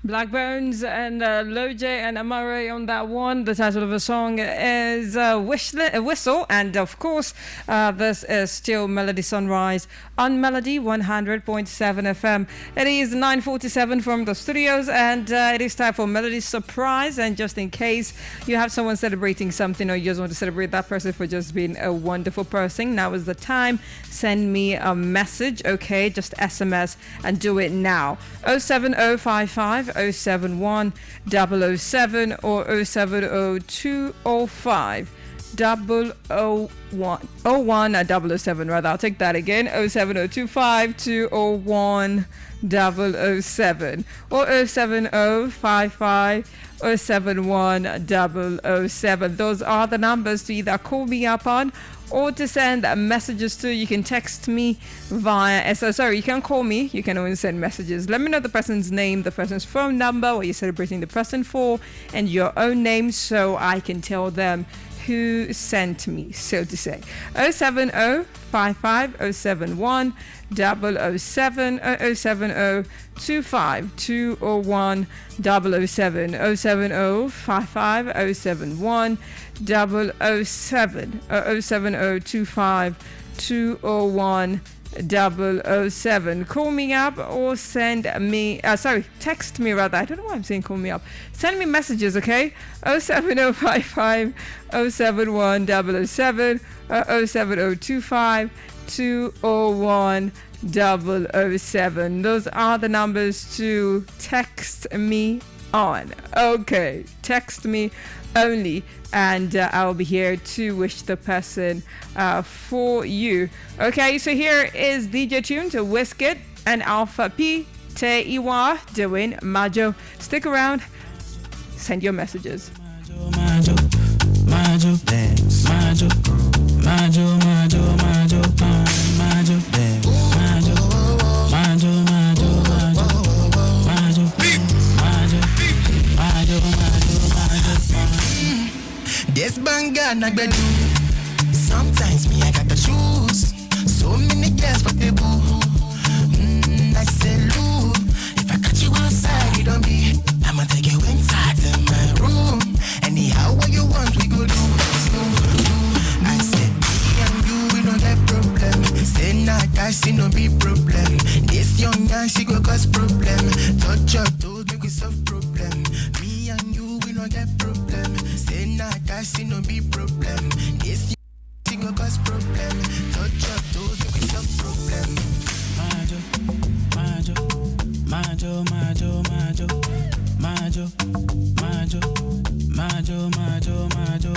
Blackbones and Loj and Amare on that one. The title of the song is Whistle. And of course, this is still Melody Sunrise on Melody 100.7 FM. It is 9:47 from the studios, and it is time for Melody Surprise. And just in case you have someone celebrating something, or you just want to celebrate that person for just being a wonderful person, now is the time. Send me a message, okay? Just SMS and do it now. 07055 071 007 or 070 205 007 rather. I'll take that again. 07025 201 007 or 07055 071 007. Those are the numbers to either call me up on or to send messages to. You can text me via you can call me, you can only send messages. Let me know the person's name, the person's phone number, what you're celebrating the person for, and your own name so I can tell them who sent me, so to say. 070 55 071 007 070 25 201 007 070 55 071 007 070 25 201 007. Call me up or send me text me rather. I don't know why I'm saying call me up. Send me messages, okay? 07055 071 007 07025 201 007. Those are the numbers to text me on. Okay, text me only, and I'll be here to wish the person for you. Okay, so here is DJ Tune to Wizkid and Alpha P Te Iwa doing Majo. Stick around, send your messages. Majo, Majo, dance. Majo, Majo, Majo, Majo, Majo, dance. Majo, Majo, Majo, Majo, Majo, Majo, Majo, Majo, Majo. This banger na gbedu. Sometimes me I got the shoes. So many girls for the boo. I say Lou, if I catch you outside, you don't be. I'ma take you inside to my room. Anyhow, what you want, we go do. I said, me and you, we don't get problem. Say nah, that she no be problem. This young man, she go cause problem. Touch your toes, make we solve problem. Me and you, we don't get problem. Say nah, that she no be problem. This young man, she go cause problem. Touch your toes, make we solve problem. Majo, Majo, Majo, Majo, Majo, Majo, Majo, Majo, Majo, Majo,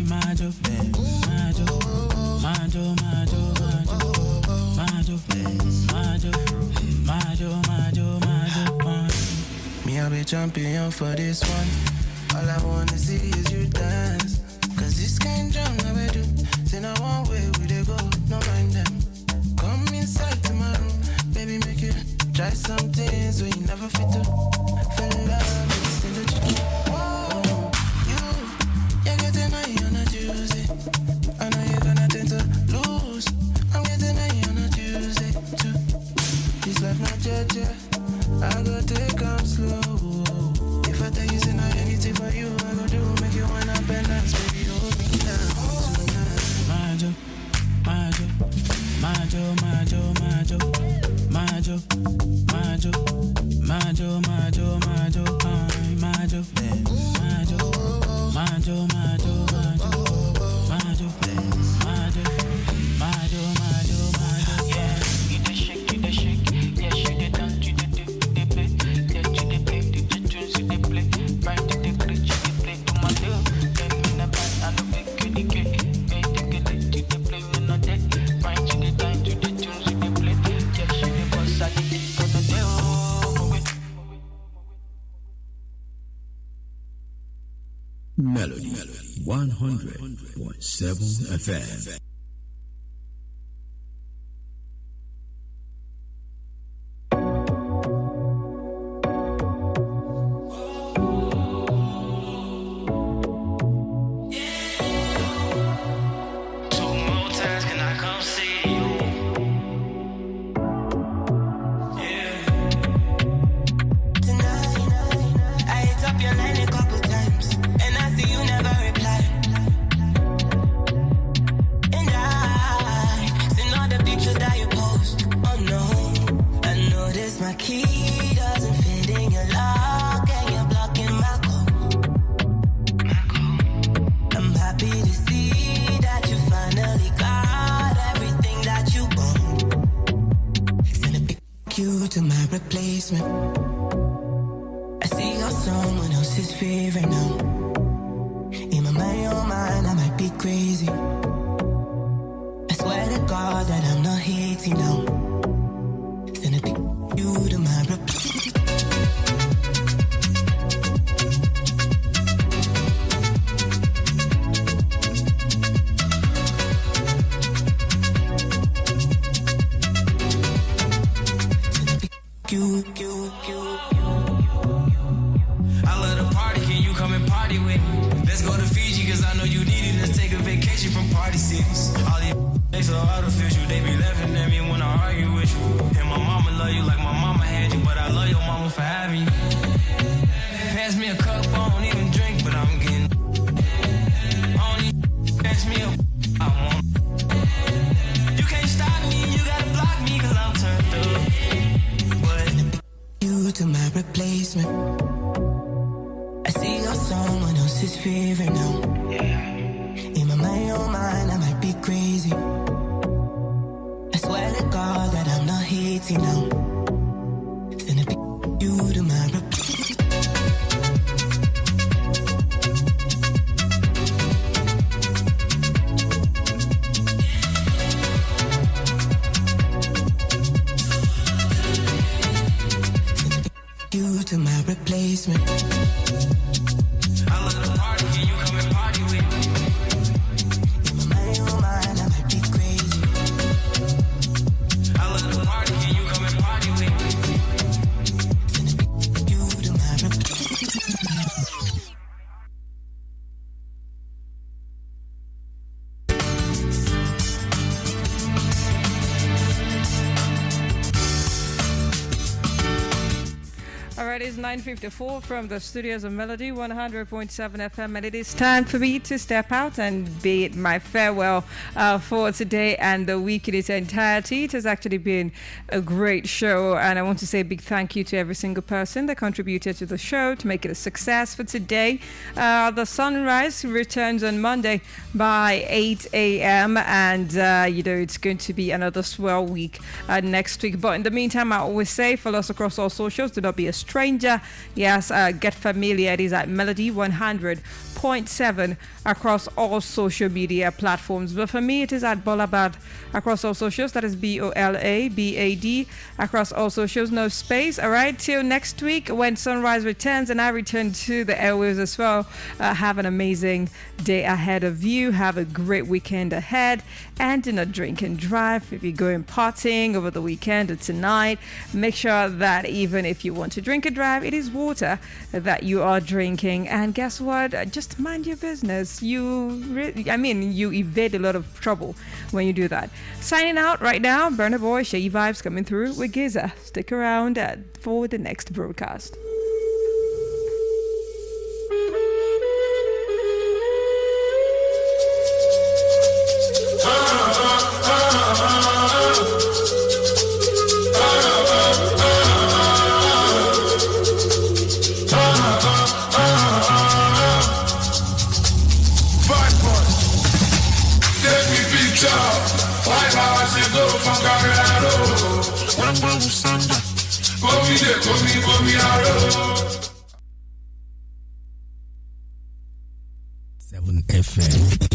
Majo, Majo, Majo, Majo, Majo, Majo, Majo. Me I be champion for this one. All I wanna see is you dance. Cause this kind drum I we do. Say now one way we dey go, no mind them. Come inside to my room, baby, make you try some things where you never fit to. Fell in love with the chicken. Whoa, you're getting high on a Tuesday. I know you're gonna tend to lose. I'm getting high on a Tuesday too. This life not judge, I go take come slow. If I tell you say not anything for you, I go do make you wanna bend dance, baby, hold me down tonight. Majo, Majo, Majo, Majo, Majo, Majo, Majo, Majo, Majo, Majo, Majo, Majo, Majo, Majo, Majo, Majo, Majo, Majo, Majo, yeah. You dey shake, yeah, she dey dance, you dey do, dey play, yeah, you dey play, the tunes you dey play, right to the glitch, you dey play to my love, then me na bad, I no make you the gay, yeah, the glitch, you dey play, me no dead, right to the time, to the tunes you dey play, yeah, she dey bust, I dey kick on the day, oh, wait. Melody 100.7 FM. Tonight you're someone else's favorite now. In my own mind, I might be crazy. I swear to God that I'm not hating now. Send a pic you to my I love the party, can you come and party with me? Let's go to Fiji, cause I know you need it. Let's take a vacation from party cities. All these they so artificial, they be laughing at me when I argue with you. And my mama love you like my mama had you, but I love your mama for having you. Pass me a cup, I don't even drink, but I'm getting. Only pass me a I want. You can't stop me, you gotta block me, cause I'm turned up. You to my replacement. I see you're someone else's favorite now. In my own mind, I might be crazy. I swear to God that I'm not hating now. Send a pic you to my you to my replacement. I love the party, can you come and party with me? In my own mind, I might be crazy. I love the party, can you come and party with me? You to my All right, it's 9:54 from the studios of Melody 100.7 FM, and it is time for me to step out and bid my farewell for today and the week in its entirety. It has actually been a great show, and I want to say a big thank you to every single person that contributed to the show to make it a success for today. The sunrise returns on Monday by 8 a.m., and it's going to be another swell week next week. But in the meantime, I always say, follow us across all socials. Do not be a stranger. Yes, get familiar. It is at Melody 100.7 across all social media platforms. But for me, it is at Bolabad across all socials. That is BOLABAD across all socials. No space. All right. Till next week when sunrise returns and I return to the airwaves as well. Have an amazing day ahead of you. Have a great weekend ahead. And do not drink and drive. If you're going partying over the weekend or tonight, make sure that even if you want to drink and drive, it is water that you are drinking. And guess what? Just mind your business. You evade a lot of trouble when you do that. Signing out right now, Burner Boy, Shaggy Vibes coming through with Giza. Stick around for the next broadcast. FM.